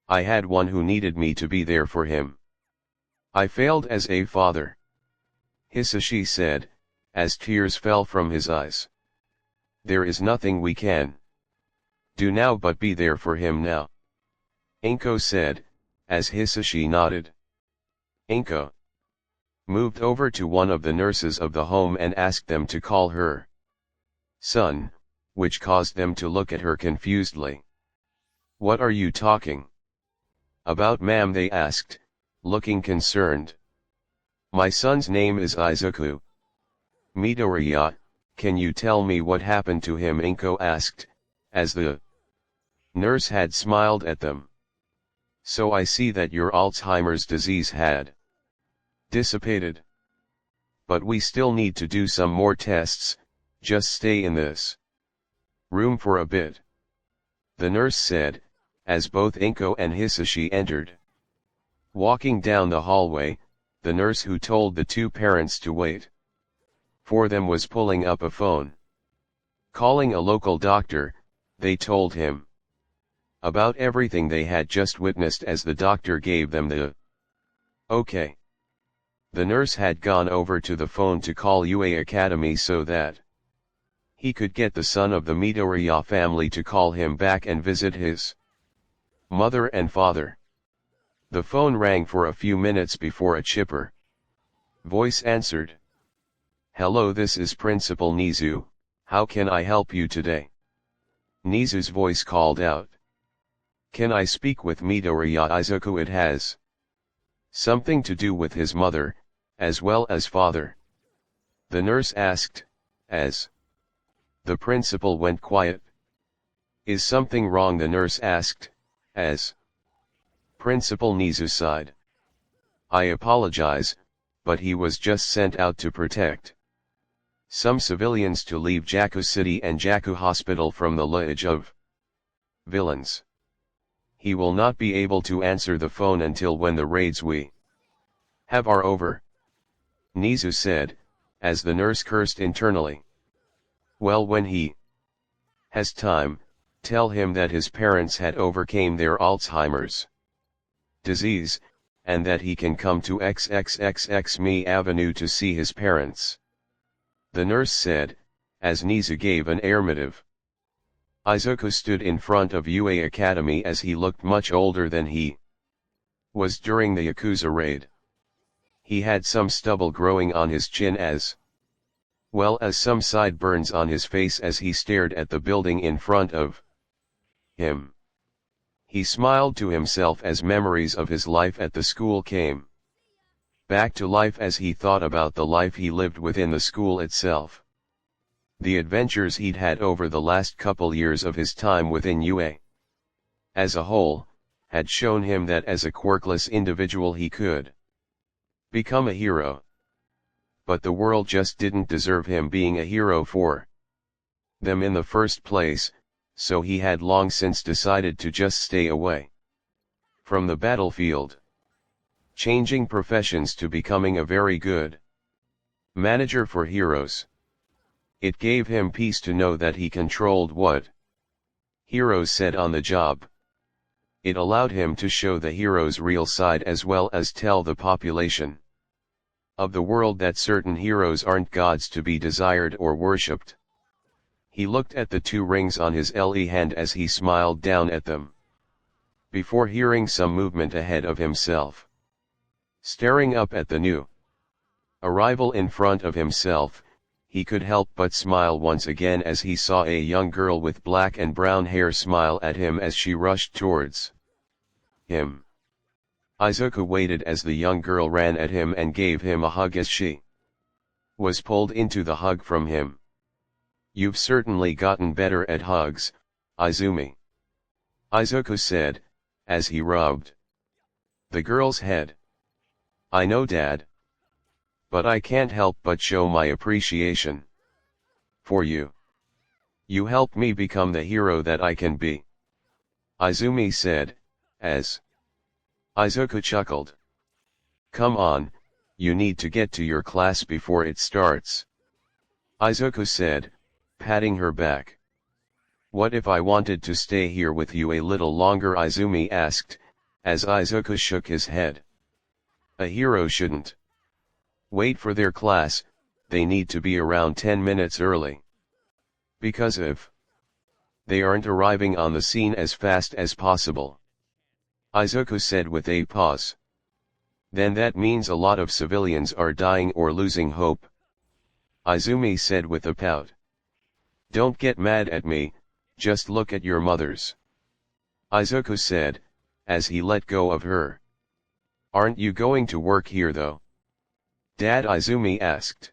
I had one who needed me to be there for him. I failed as a father. Hisashi said, as tears fell from his eyes. There is nothing we can do now but be there for him now. Inko said, as Hisashi nodded. Inko moved over to one of the nurses of the home and asked them to call her son, which caused them to look at her confusedly. What are you talking about, ma'am? They asked, looking concerned. My son's name is Izuku. Midoriya, can you tell me what happened to him? Inko asked, as the nurse had smiled at them. So I see that your Alzheimer's disease had dissipated. But we still need to do some more tests, just stay in this room for a bit, the nurse said, as both Inko and Hisashi entered. Walking down the hallway, the nurse who told the two parents to wait for them was pulling up a phone. Calling a local doctor, they told him about everything they had just witnessed as the doctor gave them the okay. The nurse had gone over to the phone to call UA Academy so that he could get the son of the Midoriya family to call him back and visit his mother and father. The phone rang for a few minutes before a chipper voice answered. Hello, this is Principal Nizu, how can I help you today? Nizu's voice called out. Can I speak with Midoriya Izuku? It has something to do with his mother, as well as father, the nurse asked, as the principal went quiet. Is something wrong? The nurse asked, as Principal Nizu sighed. I apologize, but he was just sent out to protect some civilians to leave Jakku City and Jakku Hospital from the lineage of villains. He will not be able to answer the phone until when the raids we have are over, Nizu said, as the nurse cursed internally. Well, when he has time, tell him that his parents had overcame their Alzheimer's disease, and that he can come to XXXX Me Avenue to see his parents, the nurse said, as Nizu gave an affirmative. Izuku stood in front of UA Academy as he looked much older than he was during the Yakuza raid. He had some stubble growing on his chin as well as some sideburns on his face as he stared at the building in front of him. He smiled to himself as memories of his life at the school came back to life as he thought about the life he lived within the school itself. The adventures he'd had over the last couple years of his time within UA as a whole, had shown him that as a quirkless individual he could become a hero. But the world just didn't deserve him being a hero for them in the first place, so he had long since decided to just stay away from the battlefield, changing professions to becoming a very good manager for heroes. It gave him peace to know that he controlled what heroes said on the job. It allowed him to show the hero's real side as well as tell the population of the world that certain heroes aren't gods to be desired or worshipped. He looked at the two rings on his LE hand as he smiled down at them, before hearing some movement ahead of himself. Staring up at the new arrival in front of himself, he could help but smile once again as he saw a young girl with black and brown hair smile at him as she rushed towards him. Izuku waited as the young girl ran at him and gave him a hug as she was pulled into the hug from him. You've certainly gotten better at hugs, Izumi, Izuku said, as he rubbed the girl's head. I know, Dad. But I can't help but show my appreciation for you. You helped me become the hero that I can be, Izumi said, as Izuku chuckled. Come on, you need to get to your class before it starts, Izuku said, patting her back. "What if I wanted to stay here with you a little longer?" Izumi asked, as Izuku shook his head. "A hero shouldn't wait for their class, they need to be around 10 minutes early. Because if they aren't arriving on the scene as fast as possible," Izuku said with a pause, "then that means a lot of civilians are dying or losing hope." Izumi said with a pout. "Don't get mad at me, just look at your mothers," Izuku said, as he let go of her. "Aren't you going to work here though?" "Dad?" Izumi asked.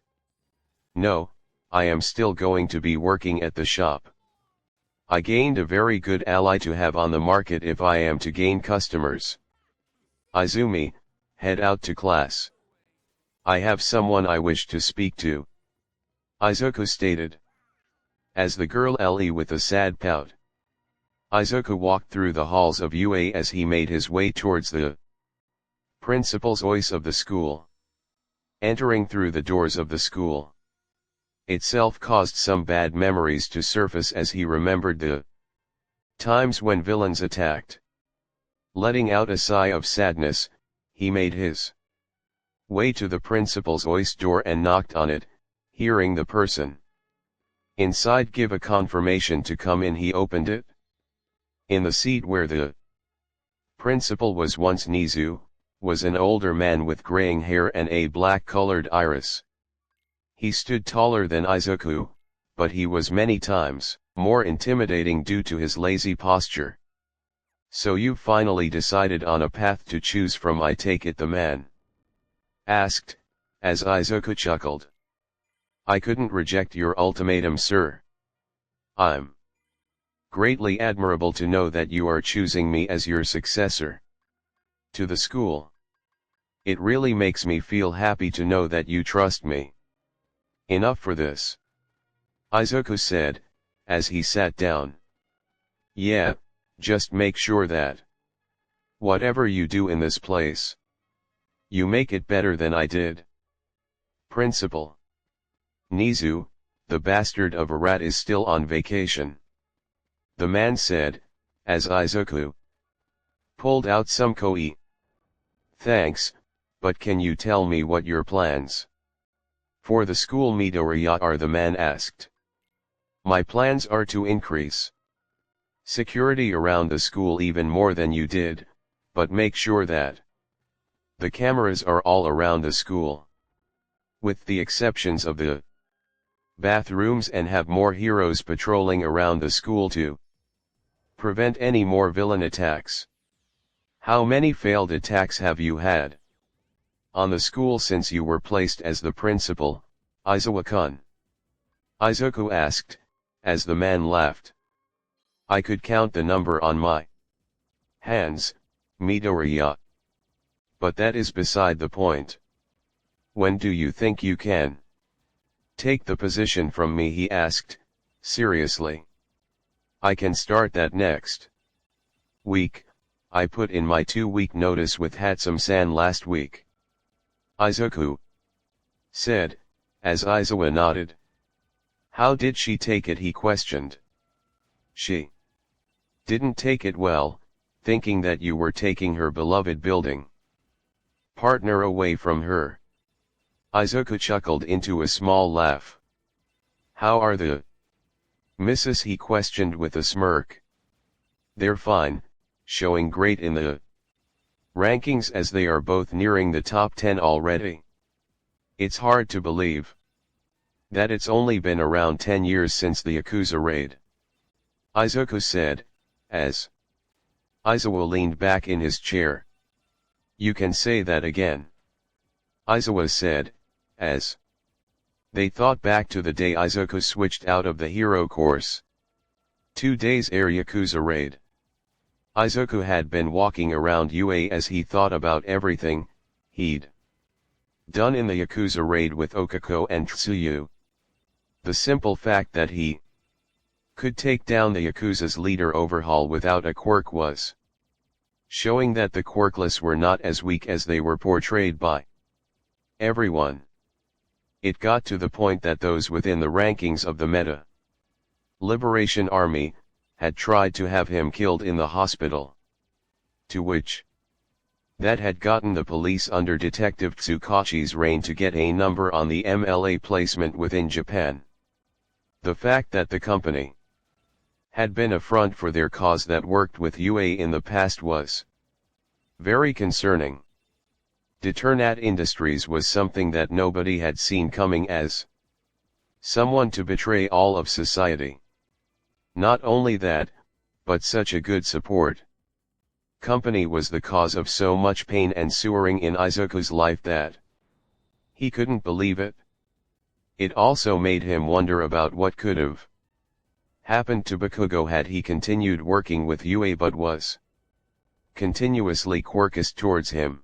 "No, I am still going to be working at the shop. I gained a very good ally to have on the market if I am to gain customers." "Izumi, head out to class. I have someone I wish to speak to," Izuku stated. As the girl left with a sad pout, Izuku walked through the halls of UA as he made his way towards the principal's office of the school. Entering through the doors of the school itself caused some bad memories to surface as he remembered the times when villains attacked. Letting out a sigh of sadness, he made his way to the principal's office door and knocked on it, hearing the person inside give a confirmation to come in. He opened it. In the seat where the principal was once Nizu, was an older man with graying hair and a black-colored iris. He stood taller than Izuku, but he was many times more intimidating due to his lazy posture. "So you've finally decided on a path to choose from, I take it?" the man asked, as Izuku chuckled. "I couldn't reject your ultimatum, sir. I'm greatly admirable to know that you are choosing me as your successor to the school. It really makes me feel happy to know that you trust me." "Enough for this," Izuku said, as he sat down. "Yeah, just make sure that whatever you do in this place, you make it better than I did." "Principal Nizu, the bastard of a rat, is still on vacation," the man said, as Izuku pulled out some koi. "Thanks, but can you tell me what your plans for the school Midoriya are?" the man asked. "My plans are to increase security around the school even more than you did, but make sure that the cameras are all around the school, with the exceptions of the bathrooms, and have more heroes patrolling around the school to prevent any more villain attacks." "How many failed attacks have you had on the school since you were placed as the principal, Izuku-kun?" Izuku asked, as the man laughed. "I could count the number on my hands, Midoriya. But that is beside the point. When do you think you can take the position from me?" he asked, seriously. "I can start that next week. I put in my 2-week notice with Hatsum-san last week," Izuku said, as Izuku nodded. "How did she take it?" he questioned. "She didn't take it well, thinking that you were taking her beloved building partner away from her." Izuku chuckled into a small laugh. "How are the misses?" he questioned with a smirk. "They're fine, showing great in the rankings as they are both nearing the top 10 already. It's hard to believe that it's only been around 10 years since the Yakuza raid," Izuku said, as Izuku leaned back in his chair. "You can say that again," Izuku said, as they thought back to the day Izuku switched out of the hero course. 2 days ere Yakuza raid. Izuku had been walking around UA as he thought about everything he'd done in the Yakuza raid with Okako and Tsuyu. The simple fact that he could take down the Yakuza's leader Overhaul without a quirk was showing that the Quirkless were not as weak as they were portrayed by everyone. It got to the point that those within the rankings of the meta Liberation Army, had tried to have him killed in the hospital. To which, that had gotten the police under Detective Tsukachi's reign to get a number on the MLA placement within Japan. The fact that the company had been a front for their cause that worked with UA in the past was very concerning. Deternat Industries was something that nobody had seen coming as someone to betray all of society. Not only that, but such a good support company was the cause of so much pain and suffering in Izuku's life that he couldn't believe it. It also made him wonder about what could have happened to Bakugo had he continued working with UA but was continuously quirkish towards him.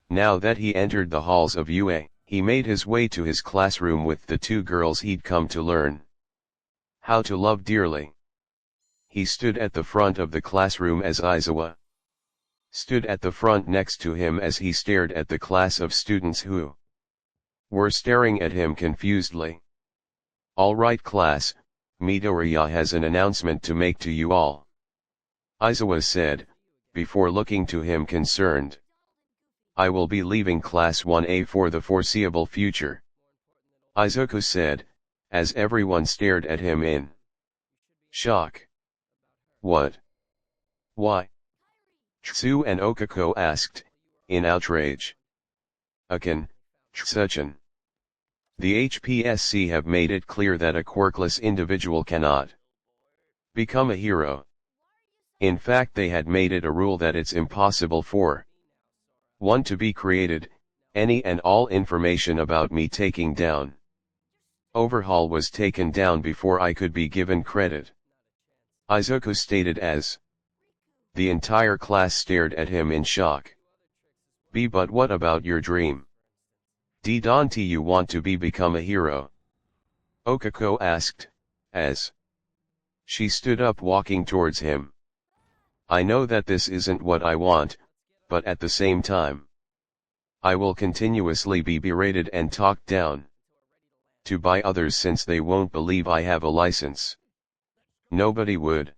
Now that he entered the halls of UA, he made his way to his classroom with the two girls he'd come to learn how to love dearly. He stood at the front of the classroom as Izawa stood at the front next to him as he stared at the class of students who were staring at him confusedly. "All right class, Midoriya has an announcement to make to you all," Izawa said, before looking to him concerned. "I will be leaving Class 1A for the foreseeable future," Izuku said, as everyone stared at him in shock. "What? Why?" Tsu and Okako asked, in outrage. "Akan, Tsuchin. The HPSC have made it clear that a quirkless individual cannot become a hero. In fact, they had made it a rule that it's impossible for one to be created, any and all information about me taking down. Overhaul was taken down before I could be given credit," Izuku stated as the entire class stared at him in shock. But what about your dream? Don't you want to become a hero?" Okako asked, as she stood up walking towards him. "I know that this isn't what I want, but at the same time, I will continuously be berated and talked down to by others since they won't believe I have a license. Nobody would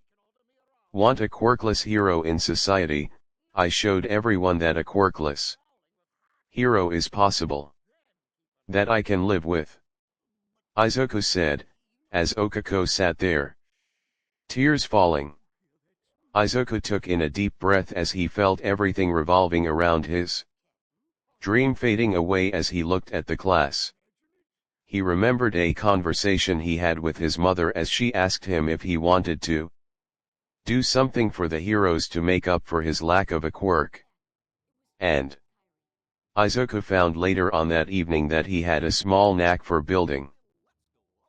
want a quirkless hero in society. I showed everyone that a quirkless hero is possible, that I can live with," Izuku said, as Okako sat there, tears falling. Izuku took in a deep breath as he felt everything revolving around his dream fading away as he looked at the class. He remembered a conversation he had with his mother as she asked him if he wanted to do something for the heroes to make up for his lack of a quirk. And Izuku found later on that evening that he had a small knack for building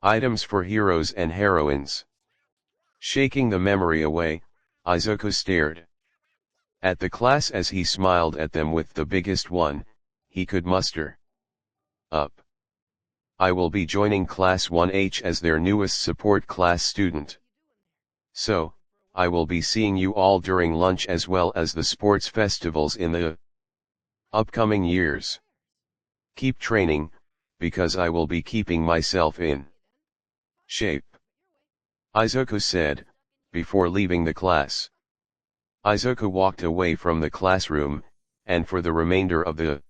items for heroes and heroines. Shaking the memory away, Izuku stared at the class as he smiled at them with the biggest one he could muster up. "I will be joining Class 1H as their newest support class student. So, I will be seeing you all during lunch as well as the sports festivals in the upcoming years. Keep training, because I will be keeping myself in shape," Izuku said, before leaving the class. Izuku walked away from the classroom, and for the remainder of the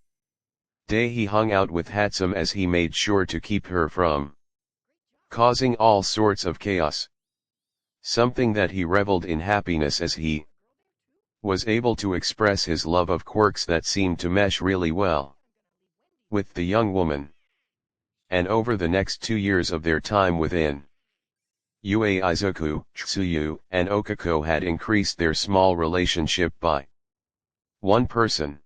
day he hung out with Hatsum as he made sure to keep her from causing all sorts of chaos. Something that he reveled in happiness as he was able to express his love of quirks that seemed to mesh really well with the young woman. And over the next 2 years of their time within UA, Izuku, Tsuyu, and Okako had increased their small relationship by one person.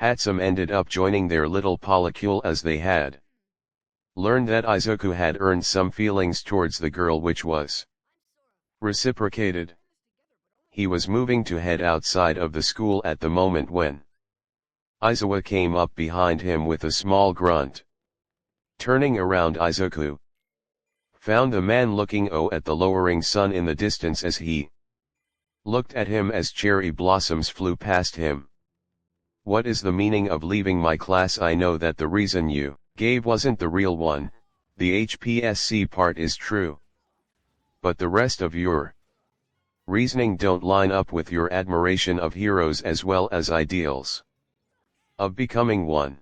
Hatsum ended up joining their little polycule as they had learned that Izuku had earned some feelings towards the girl which was reciprocated. He was moving to head outside of the school at the moment when Izawa came up behind him with a small grunt. Turning around, Izuku found the man looking at the lowering sun in the distance as he looked at him as cherry blossoms flew past him. "What is the meaning of leaving my class? I know that the reason you gave wasn't the real one, the HPSC part is true. but the rest of your reasoning don't line up with your admiration of heroes as well as ideals of becoming one.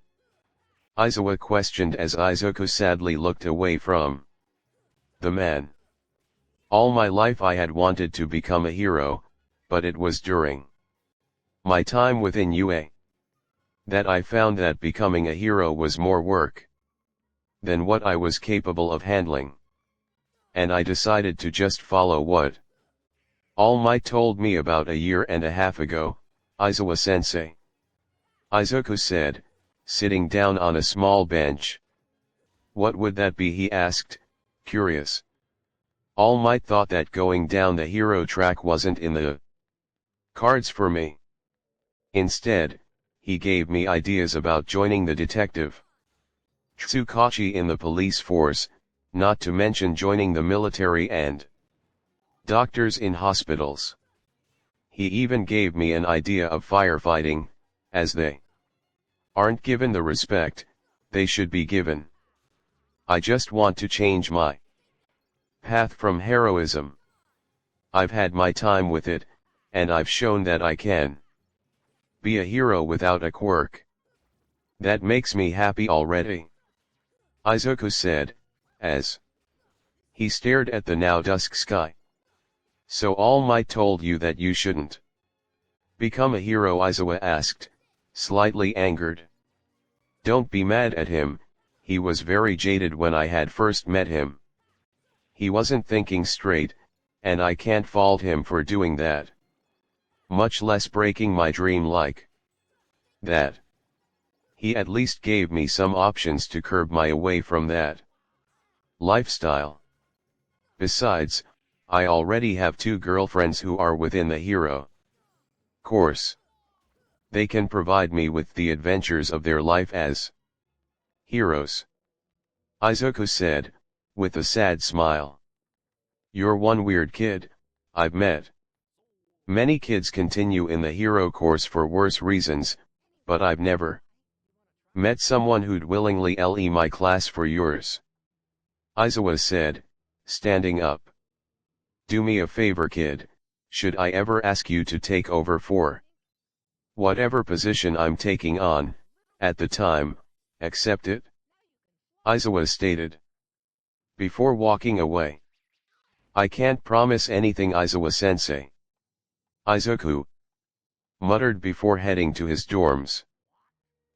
Izuku questioned as Izuku sadly looked away from the man. All my life I had wanted to become a hero, but it was during my time within UA that I found that becoming a hero was more work than what I was capable of handling. And I decided to just follow what All Might told me about a year and a half ago, Izuku-sensei. Izuku said, sitting down on a small bench. What would that be, he asked, curious. All Might thought that going down the hero track wasn't in the cards for me. Instead, he gave me ideas about joining the detective Tsukachi in the police force, not to mention joining the military and doctors in hospitals. He even gave me an idea of firefighting, as they aren't given the respect they should be given. I just want to change my path from heroism. I've had my time with it, and I've shown that I can be a hero without a quirk. That makes me happy already, Izuku said, as he stared at the now dusk sky. So All Might told you that you shouldn't become a hero, Izuku asked, slightly angered. Don't be mad at him, he was very jaded when I had first met him. He wasn't thinking straight, and I can't fault him for doing that. Much less breaking my dream like that. He at least gave me some options to curb my away from that lifestyle. Besides, I already have 2 girlfriends who are within the hero course. They can provide me with the adventures of their life as heroes, Izuku said, with a sad smile. You're one weird kid I've met. Many kids continue in the hero course for worse reasons, but I've never met someone who'd willingly leave my class for yours. Izuku said, standing up. Do me a favor, kid, should I ever ask you to take over for whatever position I'm taking on, at the time, accept it? Izuku stated. Before walking away. I can't promise anything, Izuku-sensei. Izuku muttered before heading to his dorms.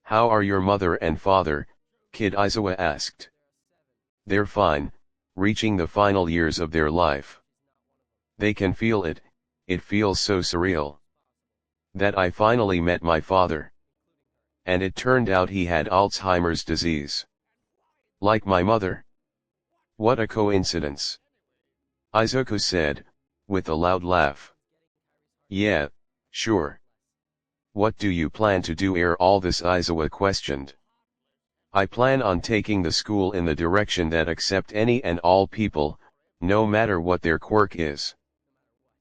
How are your mother and father, kid? Izuku asked. They're fine, reaching the final years of their life. They can feel it, it feels so surreal. That I finally met my father. And it turned out he had Alzheimer's disease. Like my mother. What a coincidence. Izuku said, with a loud laugh. Yeah, sure. What do you plan to do ere all this? Izuku questioned. I plan on taking the school in the direction that accept any and all people, no matter what their quirk is.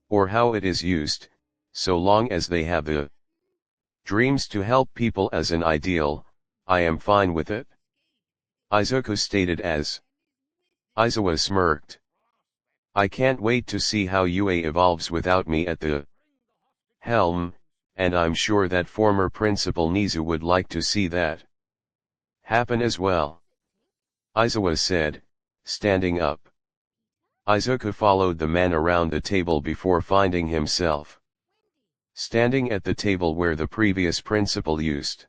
Or how it is used, so long as they have the dreams to help people as an ideal, I am fine with it. Izuku stated as. Izuku smirked. I can't wait to see how UA evolves without me at the helm, and I'm sure that former Principal Nizu would like to see that happen as well. Izuku said, standing up. Izuku followed the man around the table before finding himself standing at the table where the previous principal used.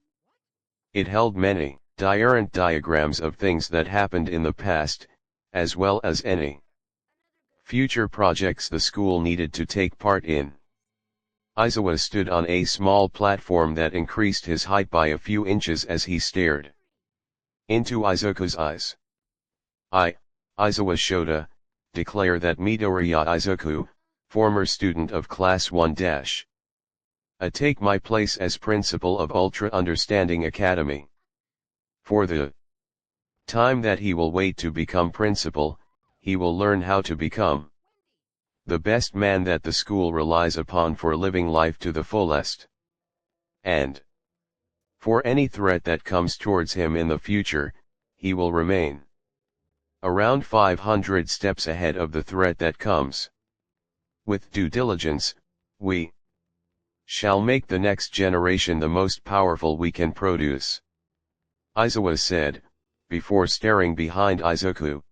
It held many diorant diagrams of things that happened in the past, as well as any future projects the school needed to take part in. Izuku stood on a small platform that increased his height by a few inches as he stared into Izuku's eyes. Izuku Shota, declare that Midoriya Izuku, former student of Class 1-. Take my place as principal of Ultra Understanding Academy. For the time that he will wait to become principal, he will learn how to become the best man that the school relies upon for living life to the fullest. And for any threat that comes towards him in the future, he will remain around 500 steps ahead of the threat that comes. With due diligence, we shall make the next generation the most powerful we can produce. Izuku said, before staring behind Izuku.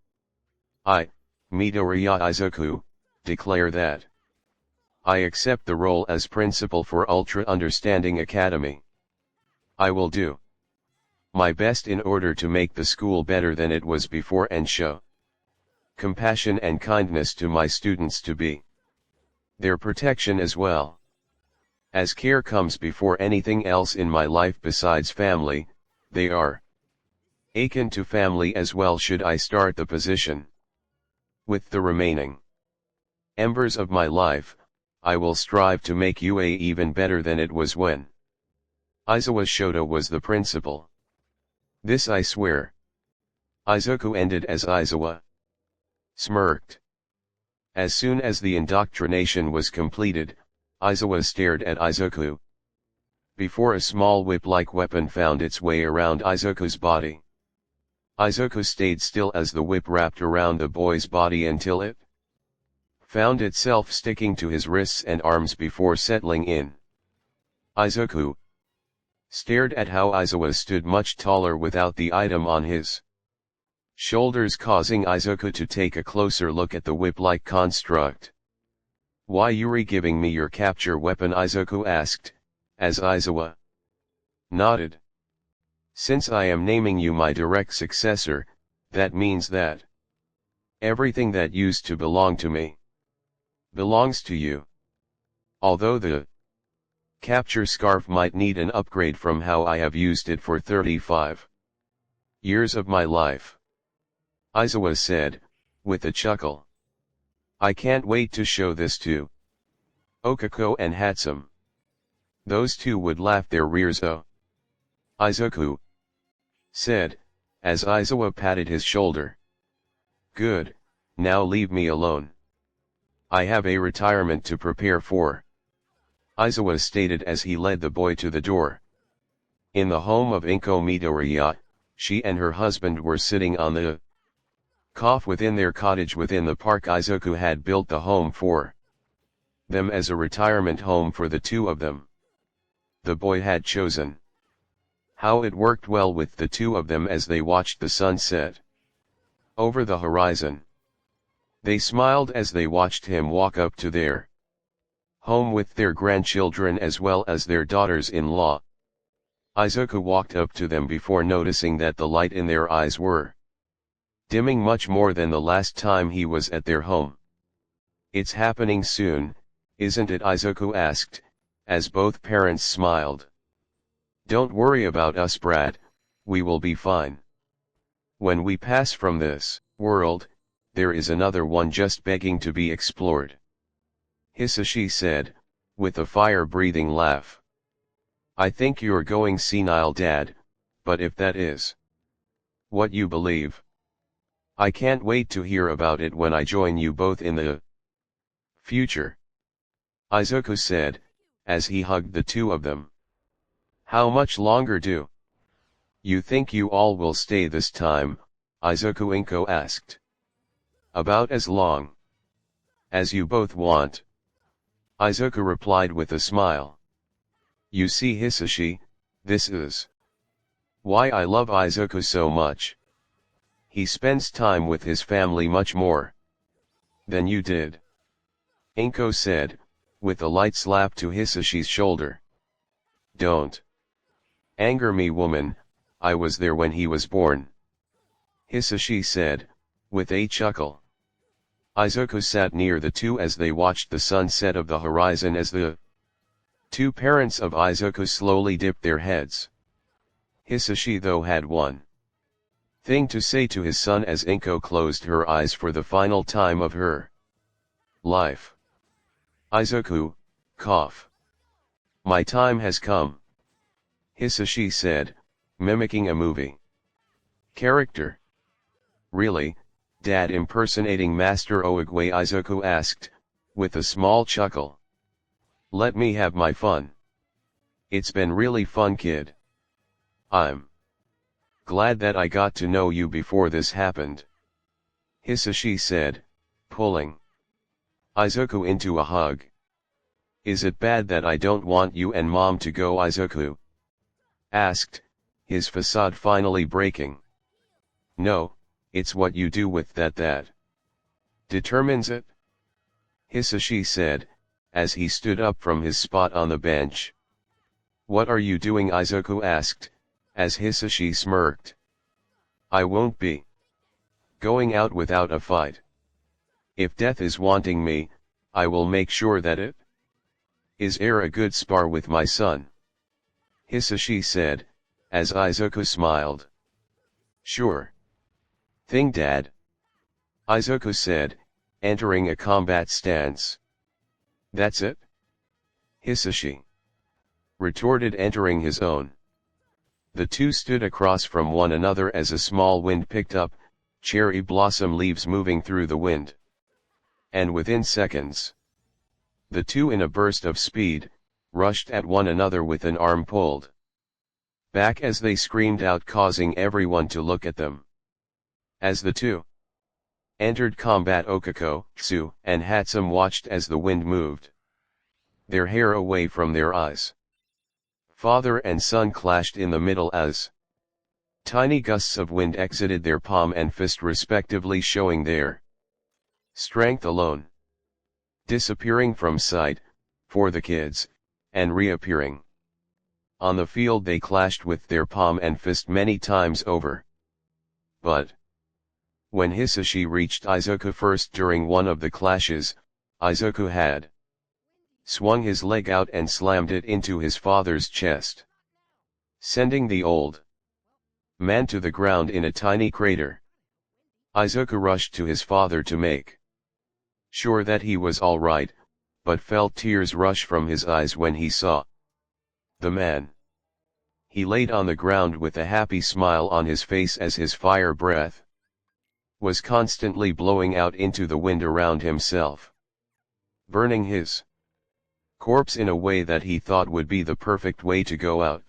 I, Midoriya Izuku, declare that I accept the role as principal for Ultra Understanding Academy. I will do my best in order to make the school better than it was before and show compassion and kindness to my students to be their protection as well. As care comes before anything else in my life besides family, they are akin to family as well. Should I start the position with the remaining embers of my life, I will strive to make UA even better than it was when Izuku Shota was the principal. This I swear. Izuku ended as Izuku smirked. As soon as the indoctrination was completed, Izuku stared at Izuku. Before a small whip-like weapon found its way around Izuku's body. Izuku stayed still as the whip wrapped around the boy's body until it found itself sticking to his wrists and arms before settling in. Izuku stared at how Izuku stood much taller without the item on his shoulders, causing Izuku to take a closer look at the whip-like construct. "Why Yuri giving me your capture weapon?" Izuku asked, as Izuku nodded. "Since I am naming you my direct successor, that means that everything that used to belong to me belongs to you. Although the capture scarf might need an upgrade from how I have used it for 35 years of my life," Izuku said, with a chuckle. "I can't wait to show this to Okako and Hatsum. Those two would laugh their rears off." Izuku said, as Izuku patted his shoulder. "Good, now leave me alone. I have a retirement to prepare for," Izuku stated as he led the boy to the door. In the home of Inko Midoriya, she and her husband were sitting on the couch within their cottage within the park. Izuku had built the home for them as a retirement home for the two of them. The boy had chosen how it worked well with the two of them as they watched the sunset over the horizon. They smiled as they watched him walk up to their home with their grandchildren as well as their daughters-in-law. Izuku walked up to them before noticing that the light in their eyes were dimming much more than the last time he was at their home. "It's happening soon, isn't it?" Izuku asked, as both parents smiled. "Don't worry about us, brat, we will be fine. When we pass from this world, there is another one just begging to be explored," Hisashi said, with a fire-breathing laugh. "I think you're going senile, Dad, but if that is what you believe, I can't wait to hear about it when I join you both in the future," Izuku said, as he hugged the two of them. "How much longer do you think you all will stay this time?" Izuku Inko asked. "About as long as you both want," Izuku replied with a smile. "You see, Hisashi, this is why I love Izuku so much. He spends time with his family much more than you did," Inko said, with a light slap to Hisashi's shoulder. "Don't anger me, woman, I was there when he was born," Hisashi said, with a chuckle. Izuku sat near the two as they watched the sunset of the horizon as the two parents of Izuku slowly dipped their heads. Hisashi though had one thing to say to his son as Inko closed her eyes for the final time of her life. "Izuku, cough. My time has come," Hisashi said, mimicking a movie character. "Really, Dad?" impersonating Master Oogway, Izuku asked, with a small chuckle. "Let me have my fun. It's been really fun, kid. I'm glad that I got to know you before this happened." Hisashi said, pulling Izuku into a hug. Is it bad that I don't want you and mom to go? Izuku asked, his facade finally breaking. No, it's what you do with that determines it, Hisashi said, as he stood up from his spot on the bench. What are you doing? Izuku asked, as Hisashi smirked. I won't be going out without a fight. If death is wanting me, I will make sure that it is a good spar with my son, Hisashi said, as Izuku smiled. Sure thing, Dad, Izuku said, entering a combat stance. That's it? Hisashi retorted, entering his own. The two stood across from one another as a small wind picked up, cherry blossom leaves moving through the wind. And within seconds, the two in a burst of speed, rushed at one another with an arm pulled back as they screamed out, causing everyone to look at them. As the two entered combat, Okako, Tsu, and Hatsum watched as the wind moved their hair away from their eyes. Father and son clashed in the middle as tiny gusts of wind exited their palm and fist respectively, showing their strength alone, disappearing from sight, for the kids, and reappearing on the field. They clashed with their palm and fist many times over. But when Hisashi reached Izuku first during one of the clashes, Izuku had swung his leg out and slammed it into his father's chest, sending the old man to the ground in a tiny crater. Izuku rushed to his father to make sure that he was all right, but felt tears rush from his eyes when he saw the man. He laid on the ground with a happy smile on his face as his fire breath was constantly blowing out into the wind around himself, burning his corpse in a way that he thought would be the perfect way to go out.